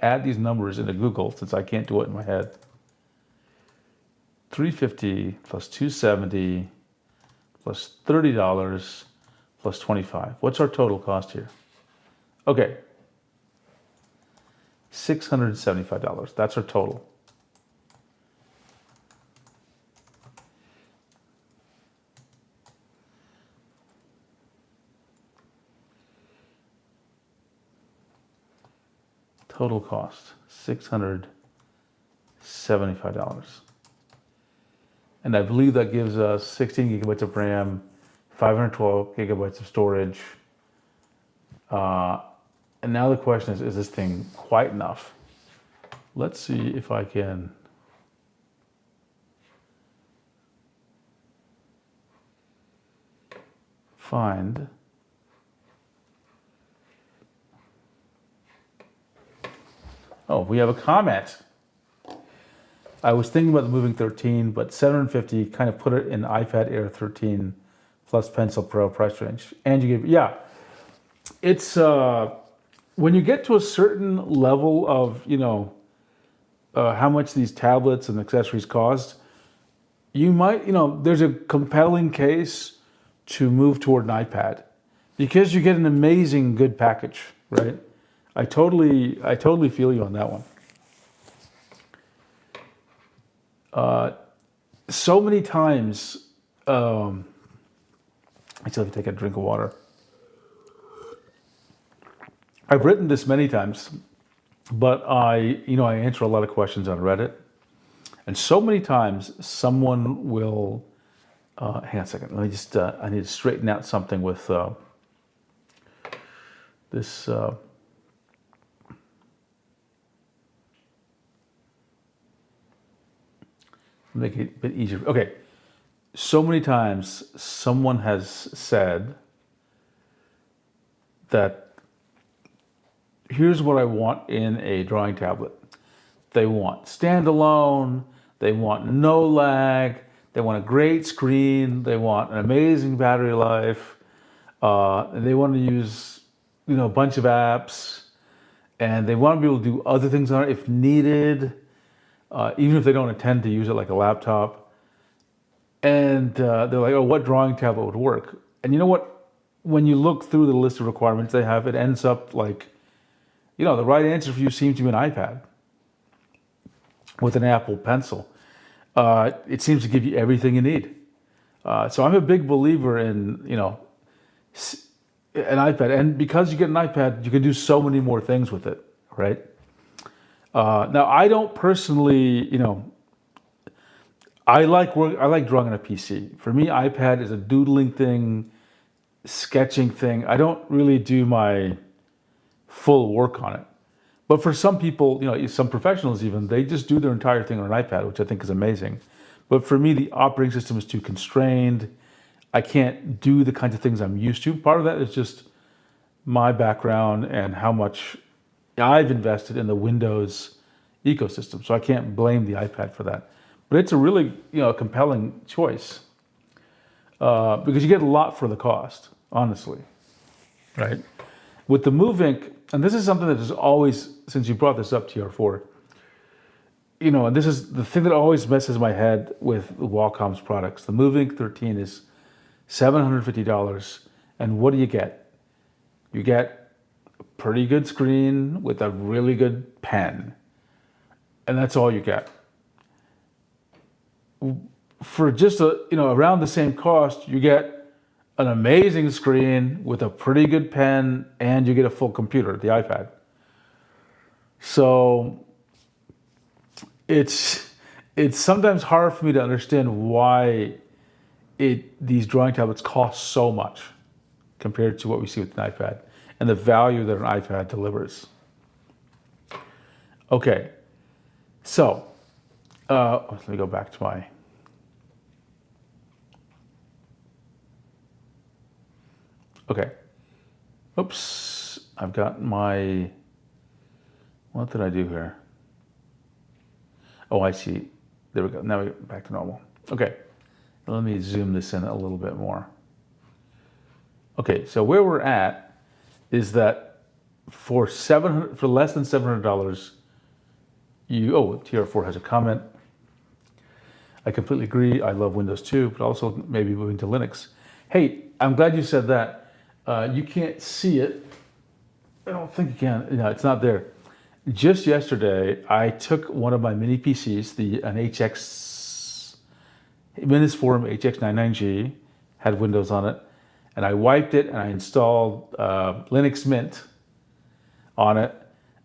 A: add these numbers into Google since I can't do it in my head. 350 plus 270 plus $30 plus 25. What's our total cost here? Okay, $675. That's our total. Total cost, $675. And I believe that gives us 16 gigabytes of RAM, 512 gigabytes of storage. And now the question is this thing quite enough? Let's see if I can find. Oh, we have a comment. I was thinking about the Moving 13, but 750 kind of put it in iPad Air 13 plus Pencil Pro price range. And you gave, yeah, it's when you get to a certain level of, how much these tablets and accessories cost, you might, there's a compelling case to move toward an iPad because you get an amazing good package, right? I totally feel you on that one. So many times, I still have to take a drink of water. I've written this many times, but I answer a lot of questions on Reddit, and so many times someone will. Hang on a second. Let me just. I need to straighten out something with this. Make it a bit easier. Okay. So many times someone has said that here's what I want in a drawing tablet. They want standalone, they want no lag, they want a great screen, they want an amazing battery life, and they want to use a bunch of apps, and they want to be able to do other things on it if needed. Even if they don't intend to use it like a laptop. And they're like, oh, what drawing tablet would work? And you know what? When you look through the list of requirements they have, it ends up like, the right answer for you seems to be an iPad with an Apple Pencil. It seems to give you everything you need. So I'm a big believer in, an iPad. And because you get an iPad, you can do so many more things with it, right? Now, I don't personally, I like drawing on a PC. For me, iPad is a doodling thing, sketching thing. I don't really do my full work on it. But for some people, some professionals even, they just do their entire thing on an iPad, which I think is amazing. But for me, the operating system is too constrained. I can't do the kinds of things I'm used to. Part of that is just my background and how much I've invested in the Windows ecosystem, so I can't blame the iPad for that. But it's a really compelling choice because you get a lot for the cost, honestly, right? With the Move Ink, and this is something that is always, since you brought this up, TR4, and this is the thing that always messes my head with Wacom's products. The Move Ink 13 is $750, and what do you get? You get a pretty good screen with a really good pen. And that's all you get. For just around the same cost, you get an amazing screen with a pretty good pen, and you get a full computer, the iPad. So it's sometimes hard for me to understand why these drawing tablets cost so much compared to what we see with an iPad and the value that an iPad delivers. Okay, so let me go back to my. Okay, Oops, I've got my, what did I do here? Oh, I see. There we go. Now we're back to normal. Okay, let me zoom this in a little bit more. Okay, so where we're at is that for less than $700, TR4 has a comment. I completely agree. I love Windows 2, but also maybe moving to Linux. Hey, I'm glad you said that. You can't see it. I don't think you can. No, it's not there. Just yesterday, I took one of my mini PCs, an HX Windows Forum HX99G, had Windows on it, and I wiped it and I installed Linux Mint on it.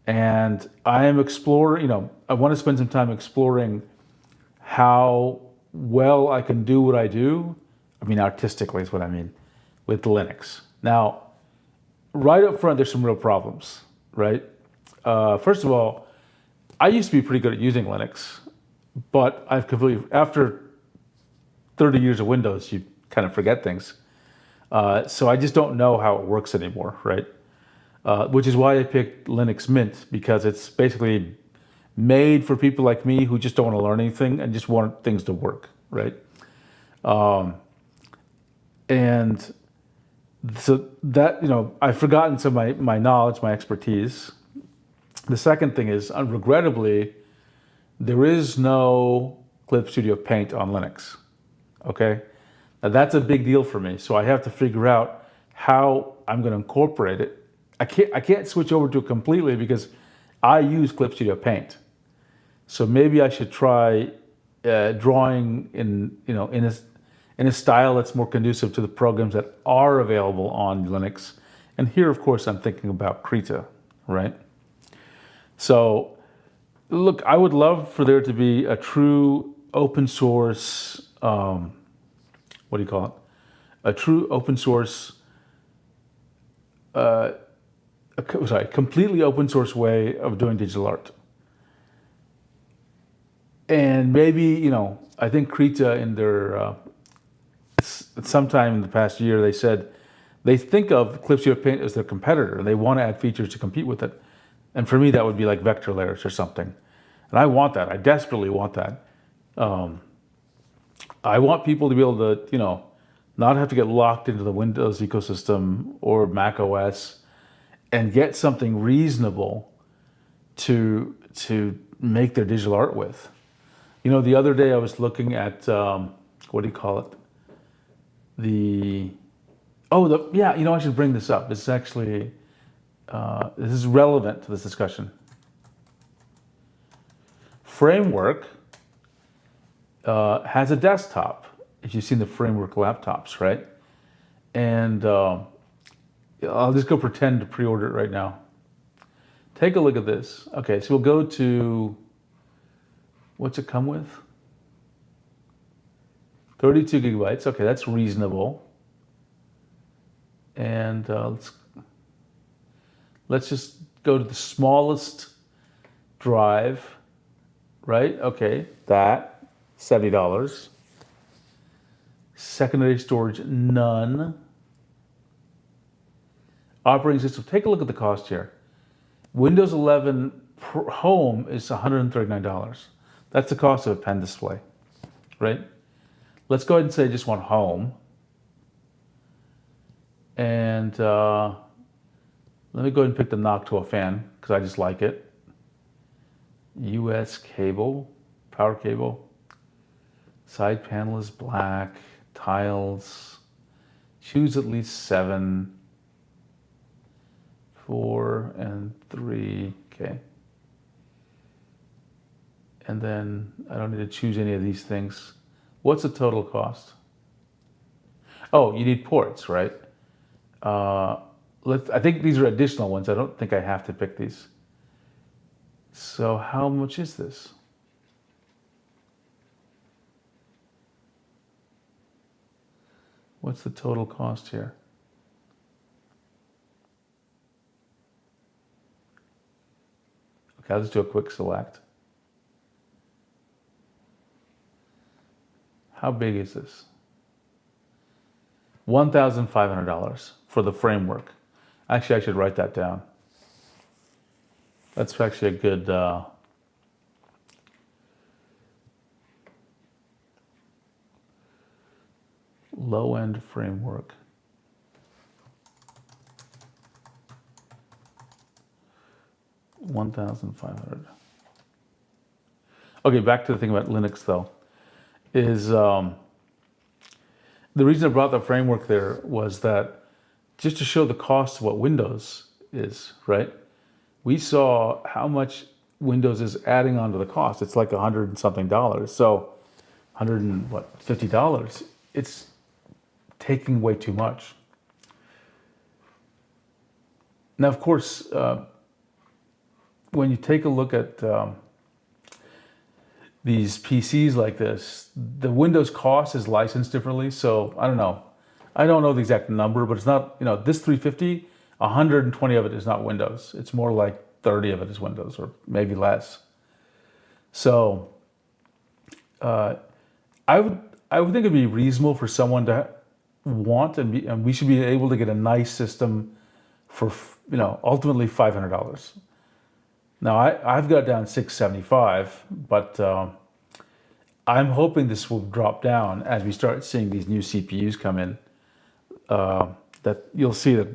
A: And I am exploring, I want to spend some time exploring how well I can do what I do. I mean, artistically is what I mean, with Linux. Now, right up front, there's some real problems, right? First of all, I used to be pretty good at using Linux, but I've completely, after 30 years of Windows, you kind of forget things. So I just don't know how it works anymore, right? Which is why I picked Linux Mint, because it's basically made for people like me who just don't want to learn anything and just want things to work, right? And so that, I've forgotten some of my knowledge, my expertise. The second thing is, regrettably, there is no Clip Studio Paint on Linux, okay? Now that's a big deal for me, so I have to figure out how I'm going to incorporate it. I can't switch over to it completely because I use Clip Studio Paint. So maybe I should try drawing in a style that's more conducive to the programs that are available on Linux. And here, of course, I'm thinking about Krita, right? So, look, I would love for there to be a true open source, what do you call it? A true open source, completely open source way of doing digital art. And maybe, I think Krita in their, sometime in the past year, they said they think of Clip Studio Paint as their competitor and they want to add features to compete with it. And for me, that would be like vector layers or something. And I want that. I desperately want that. I want people to be able to, not have to get locked into the Windows ecosystem or Mac OS and get something reasonable to make their digital art with. The other day I was looking at, what do you call it? I should bring this up. It's actually, this is relevant to this discussion. Framework has a desktop, if you've seen the Framework laptops, right? And I'll just go pretend to pre-order it right now. Take a look at this. Okay, so we'll go to, what's it come with? 32 gigabytes. Okay, that's reasonable. And let's just go to the smallest drive, right? Okay, that, $70. Secondary storage, none. Operating system, take a look at the cost here. Windows 11 Home is $139. That's the cost of a pen display, right? Let's go ahead and say I just want Home. And let me go ahead and pick the Noctua fan because I just like it. US cable, power cable. Side panel is black. Tiles. Choose at least 7. 4 and 3. Okay. And then I don't need to choose any of these things. What's the total cost? Oh, you need ports, right? I think these are additional ones. I don't think I have to pick these. So how much is this? What's the total cost here? Okay, I'll just do a quick select. How big is this? $1,500 for the Framework. Actually, I should write that down. That's actually a good low-end framework. $1,500. Okay, back to the thing about Linux though, is the reason I brought the framework there was that just to show the cost of what Windows is, right? We saw how much Windows is adding onto the cost. It's like $100 and something. So $150. It's taking way too much. Now, of course, when you take a look at these PCs like this, the Windows cost is licensed differently. So I don't know. I don't know the exact number, but it's not, this 350, 120 of it is not Windows. It's more like 30 of it is Windows, or maybe less. So I would think it'd be reasonable for someone to want and we should be able to get a nice system for ultimately $500. Now I've got down 675, but I'm hoping this will drop down as we start seeing these new CPUs come in. That you'll see that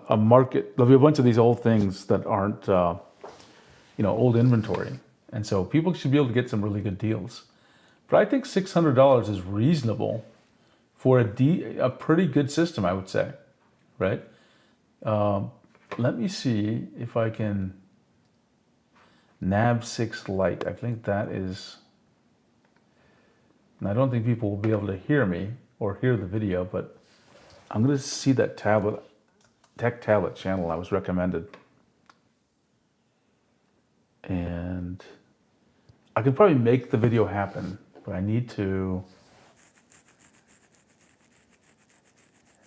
A: a market. There'll be a bunch of these old things that aren't old inventory, and so people should be able to get some really good deals. But I think $600 is reasonable for a pretty good system, I would say, right? Let me see if I can NAB 6 Lite. I think that is, and I don't think people will be able to hear me or hear the video, but I'm going to see that tech tablet channel I was recommended. And I could probably make the video happen, but I need to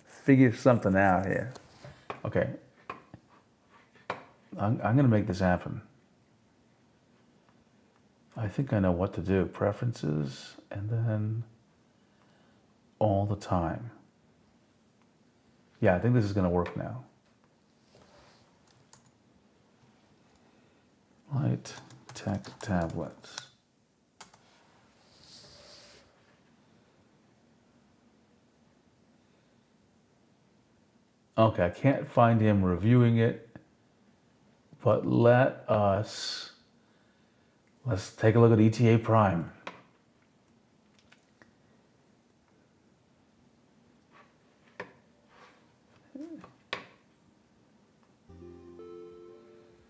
A: figure something out here. Okay. I'm going to make this happen. I think I know what to do. Preferences, and then all the time. Yeah, I think this is going to work now. Light tech tablets. Okay, I can't find him reviewing it, but let's take a look at ETA Prime.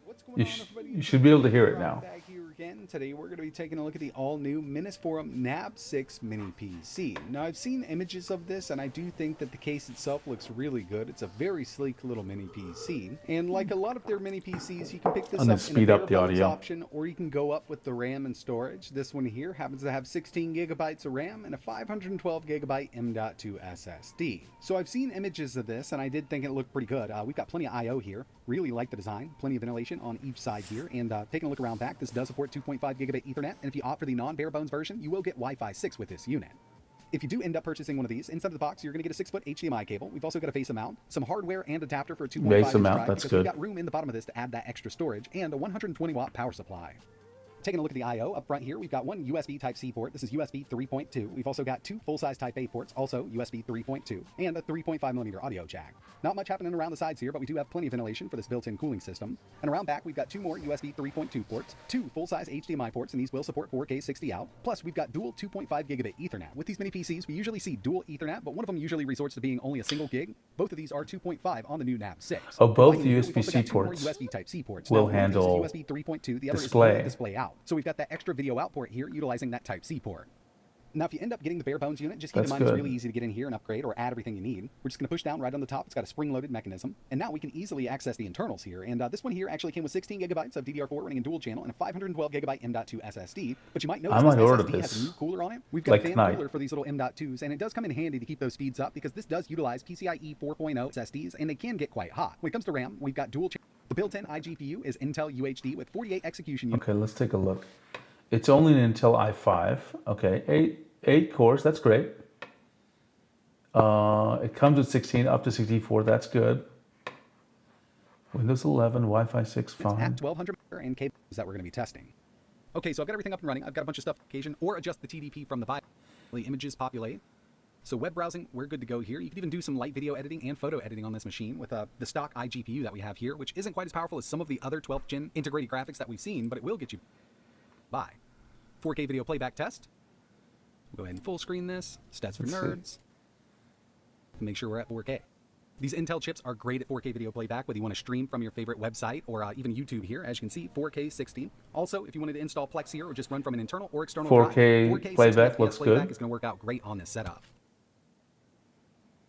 B: What's going on, everybody?
A: You should be able to hear it now.
B: Back here again. Today we're going to be taking a look at the all-new Minisforum NAB 6 Mini PC. Now I've seen images of this and I do think that the case itself looks really good. It's a very sleek little mini PC, and like a lot of their mini PCs, you can pick this
A: I'm gonna
B: up
A: speed
B: in a
A: up the
B: bare bones
A: audio.
B: option, or you can go up with the RAM and storage. This one here happens to have 16 gigabytes of RAM and a 512 gigabyte M.2 SSD. So I've seen images of this and I did think it looked pretty good. We've got plenty of I/O here. Really like the design. Plenty of ventilation on each side here. And taking a look around back, this does support 2.5 gigabit Ethernet. And if you opt for the non-bare bones version, you will get Wi-Fi 6 with this unit. If you do end up purchasing one of these, inside of the box, you're going to get a 6-foot HDMI cable. We've also got a VESA mount, some hardware and adapter for a 2.5
A: VESA
B: inch
A: mount,
B: drive,
A: that's
B: because
A: good.
B: we've got room in the bottom of this to add that extra storage, and a 120 watt power supply. Taking a look at the I/O up front here, we've got one USB Type-C port. This is USB 3.2. We've also got two full-size Type-A ports, also USB 3.2, and a 3.5mm audio jack. Not much happening around the sides here, but we do have plenty of ventilation for this built-in cooling system. And around back, we've got two more USB 3.2 ports, two full-size HDMI ports, and these will support 4K 60 out. Plus, we've got dual 2.5 gigabit Ethernet. With these mini PCs, we usually see dual Ethernet, but one of them usually resorts to being only a single gig. Both of these are 2.5 on the new NAB 6.
A: Oh, both
B: Like here, we've also
A: USB-C
B: got two more
A: ports
B: USB Type-C ports.
A: will
B: Now, one of these is
A: handle
B: USB 3.2, the other
A: display.
B: is display out. So we've got that extra video out port here utilizing that Type-C port. Now, if you end up getting the bare bones unit, just keep
A: That's
B: in mind it's
A: good.
B: really easy to get in here and upgrade or add everything you need. We're just going to push down right on the top. It's got a spring-loaded mechanism. And now we can easily access the internals here. And this one here actually came with 16 gigabytes of DDR4 running in dual channel and a 512 gigabyte M.2 SSD. But you might notice
A: I might
B: this
A: order
B: SSD has
A: this,
B: a new cooler on it. We've got
A: like
B: a fan
A: tonight.
B: cooler for these little M.2s, and it does come in handy to keep those speeds up because this does utilize PCIe 4.0 SSDs, and they can get quite hot. When it comes to RAM, we've got dual channel. The built-in iGPU is Intel UHD with 48 execution units.
A: Okay, let's take a look. It's only an Intel i5. Okay, eight cores. That's great. It comes with 16 up to 64. That's good. Windows 11, Wi-Fi 6
B: at
A: fine.
B: 1200 and cables that we're going to be testing. Okay, so I've got everything up and running. I've got a bunch of stuff on occasion, or adjust the TDP from the BIOS. The images populate. So web browsing, we're good to go here. You can even do some light video editing and photo editing on this machine with the stock iGPU that we have here, which isn't quite as powerful as some of the other 12th gen integrated graphics that we've seen, but it will get you by. 4K video playback test. We'll go ahead and full screen this. Stats for
A: Let's see.
B: nerds. Make sure we're at 4K. These Intel chips are great at 4K video playback, whether you want to stream from your favorite website or even YouTube here. As you can see, 4K 60. Also, if you wanted to install Plex here or just run from an internal or external
A: 4K
B: drive, 4K
A: playback
B: 60 FPS
A: looks
B: playback
A: good.
B: is going to work out great on this setup.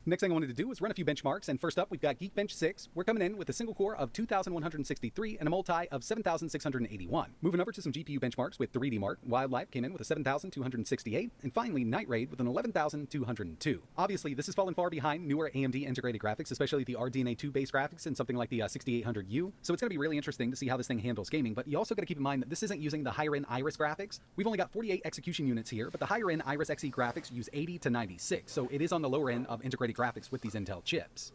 B: Next thing I wanted to do was run a few benchmarks, and first up we've got Geekbench 6. We're coming in with a single core of 2,163 and a multi of 7,681. Moving over to some GPU benchmarks with 3D Mark, Wildlife came in with a 7,268, and finally Night Raid with an 11,202. Obviously, this has fallen far behind newer AMD integrated graphics, especially the RDNA 2 based graphics and something like the 6800U. So it's going to be really interesting to see how this thing handles gaming, but you also got to keep in mind that this isn't using the higher end Iris graphics. We've only got 48 execution units here, but the higher end Iris Xe graphics use 80 to 96, so it is on the lower end of integrated graphics with these Intel chips.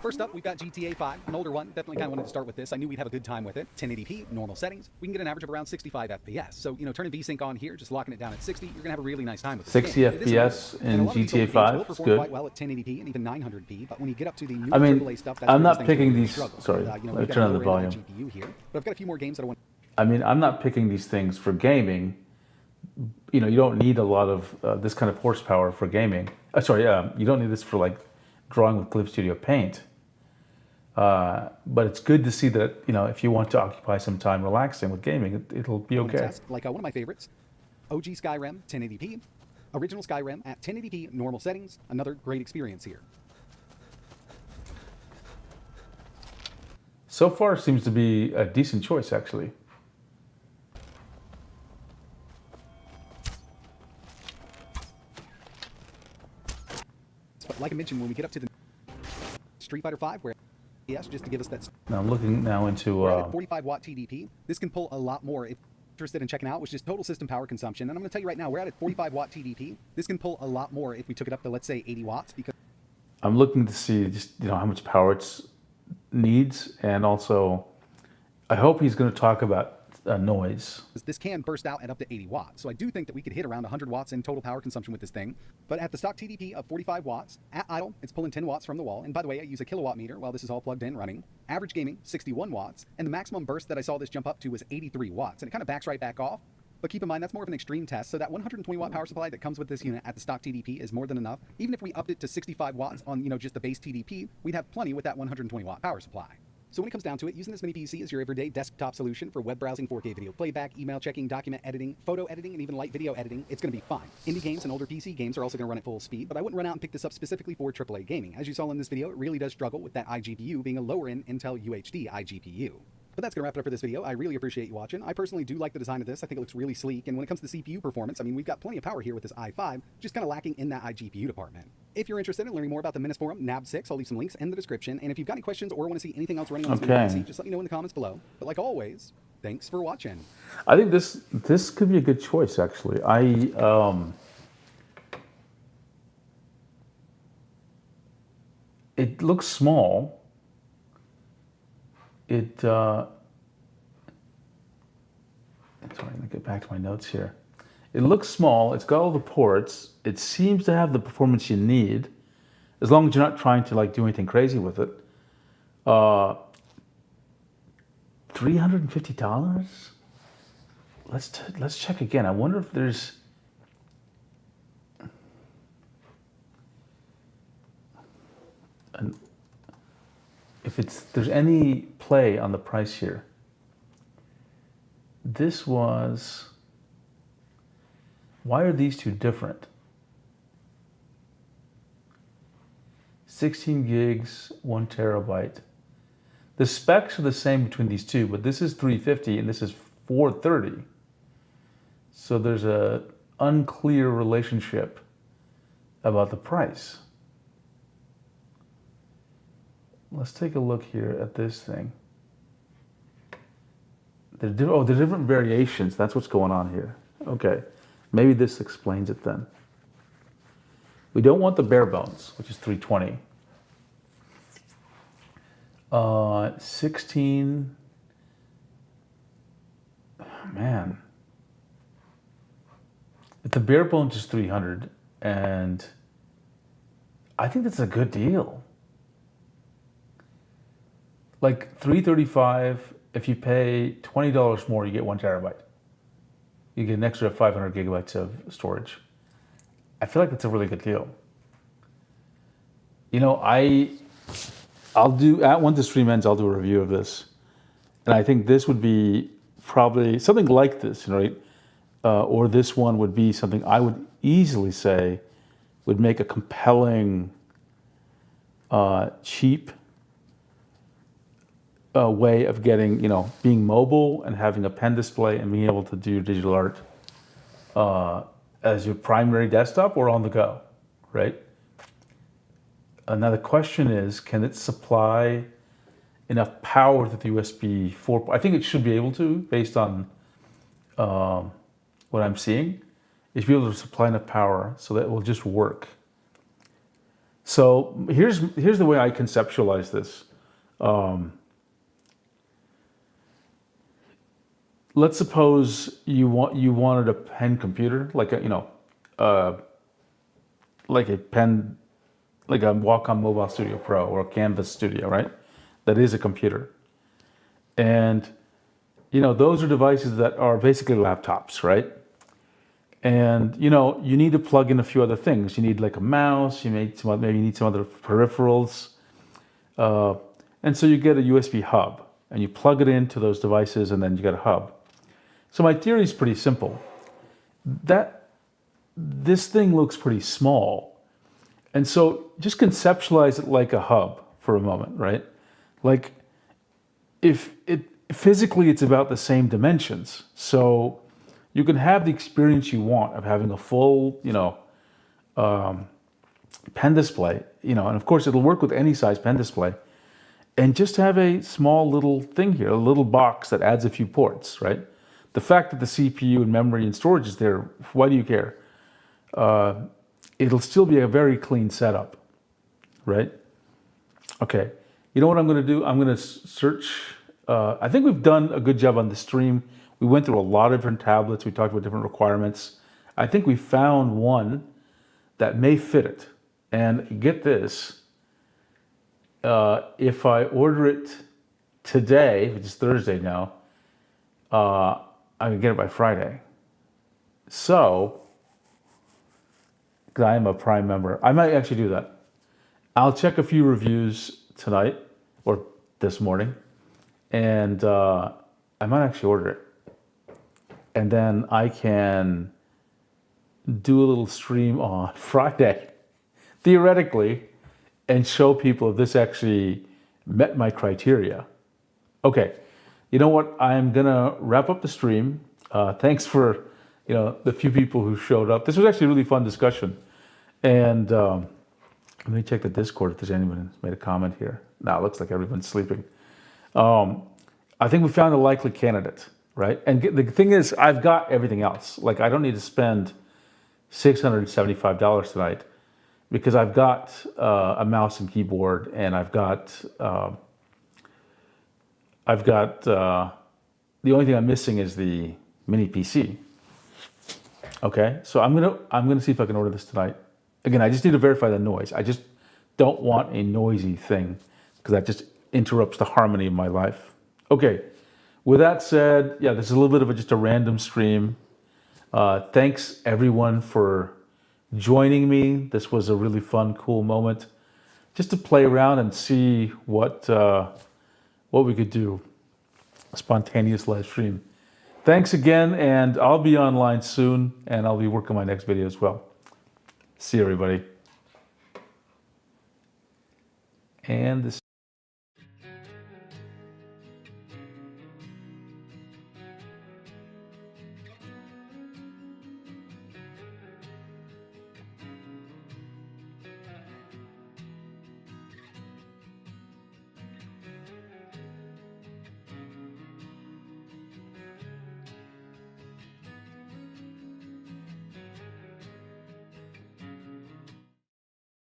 B: First up, we've got GTA 5, an older one. Definitely kind of wanted to start with this. I knew we'd have a good time with it. 1080p, normal settings. We can get an average of around 65 FPS. So, turning VSync on here, just locking it down at 60, you're going to have a really nice time with this
A: 60
B: game. It is
A: FPS
B: and a
A: in
B: lot of these
A: GTA
B: older games
A: 5
B: will
A: is
B: perform
A: good.
B: quite well at 1080p and even 900p, but when you get up to the new
A: I mean,
B: AAA stuff, that's
A: I'm
B: where
A: not
B: things
A: picking
B: really
A: these.
B: struggle.
A: Sorry,
B: And,
A: let
B: we've
A: me
B: got a
A: turn on the
B: lower end
A: volume.
B: GPU here, but I've got a few more games that I want.
A: I mean, I'm not picking these things for gaming. You don't need a lot of this kind of horsepower for gaming. You don't need this for like drawing with Clip Studio Paint. But it's good to see that, if you want to occupy some time relaxing with gaming, it'll be okay.
B: Test, like one of my favorites, OG Skyrim 1080p, original Skyrim at 1080p normal settings, another great experience here.
A: So far, seems to be a decent choice, actually.
B: But like I mentioned, when we get up to the Street Fighter 5, where yes, just to give us that.
A: Now I'm looking now into.
B: We're at 45 watt TDP. This can pull a lot more. If you're interested in checking out, which is total system power consumption, and I'm going to tell you right now, we're at a 45 watt TDP. This can pull a lot more if we took it up to, let's say, 80 watts, because
A: I'm looking to see just how much power it needs, and also, I hope he's going to talk about noise.
B: this can burst out at up to 80 watts. So I do think that we could hit around 100 watts in total power consumption with this thing. But at the stock TDP of 45 watts, at idle, it's pulling 10 watts from the wall. And by the way, I use a kilowatt meter while this is all plugged in running. Average gaming, 61 watts. And the maximum burst that I saw this jump up to was 83 watts. And it kind of backs right back off. But keep in mind, that's more of an extreme test. So that 120 watt power supply that comes with this unit at the stock TDP is more than enough. Even if we upped it to 65 watts on, just the base TDP, we'd have plenty with that 120 watt power supply. So when it comes down to it, using this mini PC is your everyday desktop solution for web browsing, 4K video playback, email checking, document editing, photo editing, and even light video editing. It's going to be fine. Indie games and older PC games are also going to run at full speed, but I wouldn't run out and pick this up specifically for AAA gaming. As you saw in this video, it really does struggle with that iGPU being a lower-end Intel UHD iGPU. But that's going to wrap it up for this video. I really appreciate you watching. I personally do like the design of this. I think it looks really sleek. And when it comes to CPU performance, I mean, we've got plenty of power here with this i5, just kind of lacking in that iGPU department. If you're interested in learning more about the Menace Forum, NAB6, I'll leave some links in the description. And if you've got any questions or want to see anything else running on this PC, just let me know in the comments below. But like always, thanks for watching.
A: I think this could be a good choice, actually. It looks small. Sorry, let me get back to my notes here. It looks small. It's got all the ports. It seems to have the performance you need, as long as you're not trying to do anything crazy with it. $350. Let's check again. I wonder if there's. If there's any play on the price here. This was. Why are these two different? 16 gigs, 1 terabyte. The specs are the same between these two, but this is 350 and this is 430. So there's a unclear relationship about the price. Let's take a look here at this thing. They're different variations. That's what's going on here. Okay, maybe this explains it then. We don't want the bare bones, which is 320. 16. Man, the bare bones is 300, and I think that's a good deal. Like 335, if you pay $20 more, you get 1 TB. You get an extra 500 gigabytes of storage. I feel like that's a really good deal. You know, I'll do, once the stream ends, I'll do a review of this. And I think this would be probably something like this, right? Or this one would be something I would easily say would make a compelling, cheap way of getting, being mobile and having a pen display and being able to do digital art as your primary desktop or on the go, right? Now the question is, can it supply enough power to the USB 4? I think it should be able to, based on what I'm seeing. It should be able to supply enough power so that it will just work. So here's the way I conceptualize this. Let's suppose you wanted a pen computer, like a pen, like a Wacom Mobile Studio Pro or a Canvas Studio, right? That is a computer. And, those are devices that are basically laptops, right? And, you need to plug in a few other things. You need like a mouse, maybe you need some other peripherals. And so you get a USB hub and you plug it into those devices and then you get a hub. So my theory is pretty simple. This thing looks pretty small. And so just conceptualize it like a hub for a moment, right? Like if physically it's about the same dimensions. So you can have the experience you want of having a full, pen display, and of course it'll work with any size pen display, and just have a small little thing here, a little box that adds a few ports, right? The fact that the CPU and memory and storage is there, why do you care? It'll still be a very clean setup, right? Okay, you know what I'm gonna do? I'm gonna search, I think we've done a good job on the stream. We went through a lot of different tablets, we talked about different requirements. I think we found one that may fit it. And get this, if I order it today, which is Thursday now, I can get it by Friday. So, because I am a Prime member, I might actually do that. I'll check a few reviews tonight or this morning, and I might actually order it. And then I can do a little stream on Friday, theoretically, and show people if this actually met my criteria. Okay, you know what? I'm gonna wrap up the stream. Thanks for the few people who showed up. This was actually a really fun discussion. And let me check the Discord if there's anyone who's made a comment here. No, it looks like everyone's sleeping. I think we found a likely candidate, right? And the thing is, I've got everything else. Like, I don't need to spend $675 tonight because I've got a mouse and keyboard, and I've got the only thing I'm missing is the mini PC. Okay, so I'm gonna see if I can order this tonight. Again, I just need to verify the noise. I just don't want a noisy thing because that just interrupts the harmony of my life. Okay, with that said, yeah, this is a little bit of just a random stream. Thanks everyone for joining me. This was a really fun, cool moment just to play around and see what we could do. A spontaneous live stream. Thanks again, and I'll be online soon, and I'll be working on my next video as well. See you, everybody. And this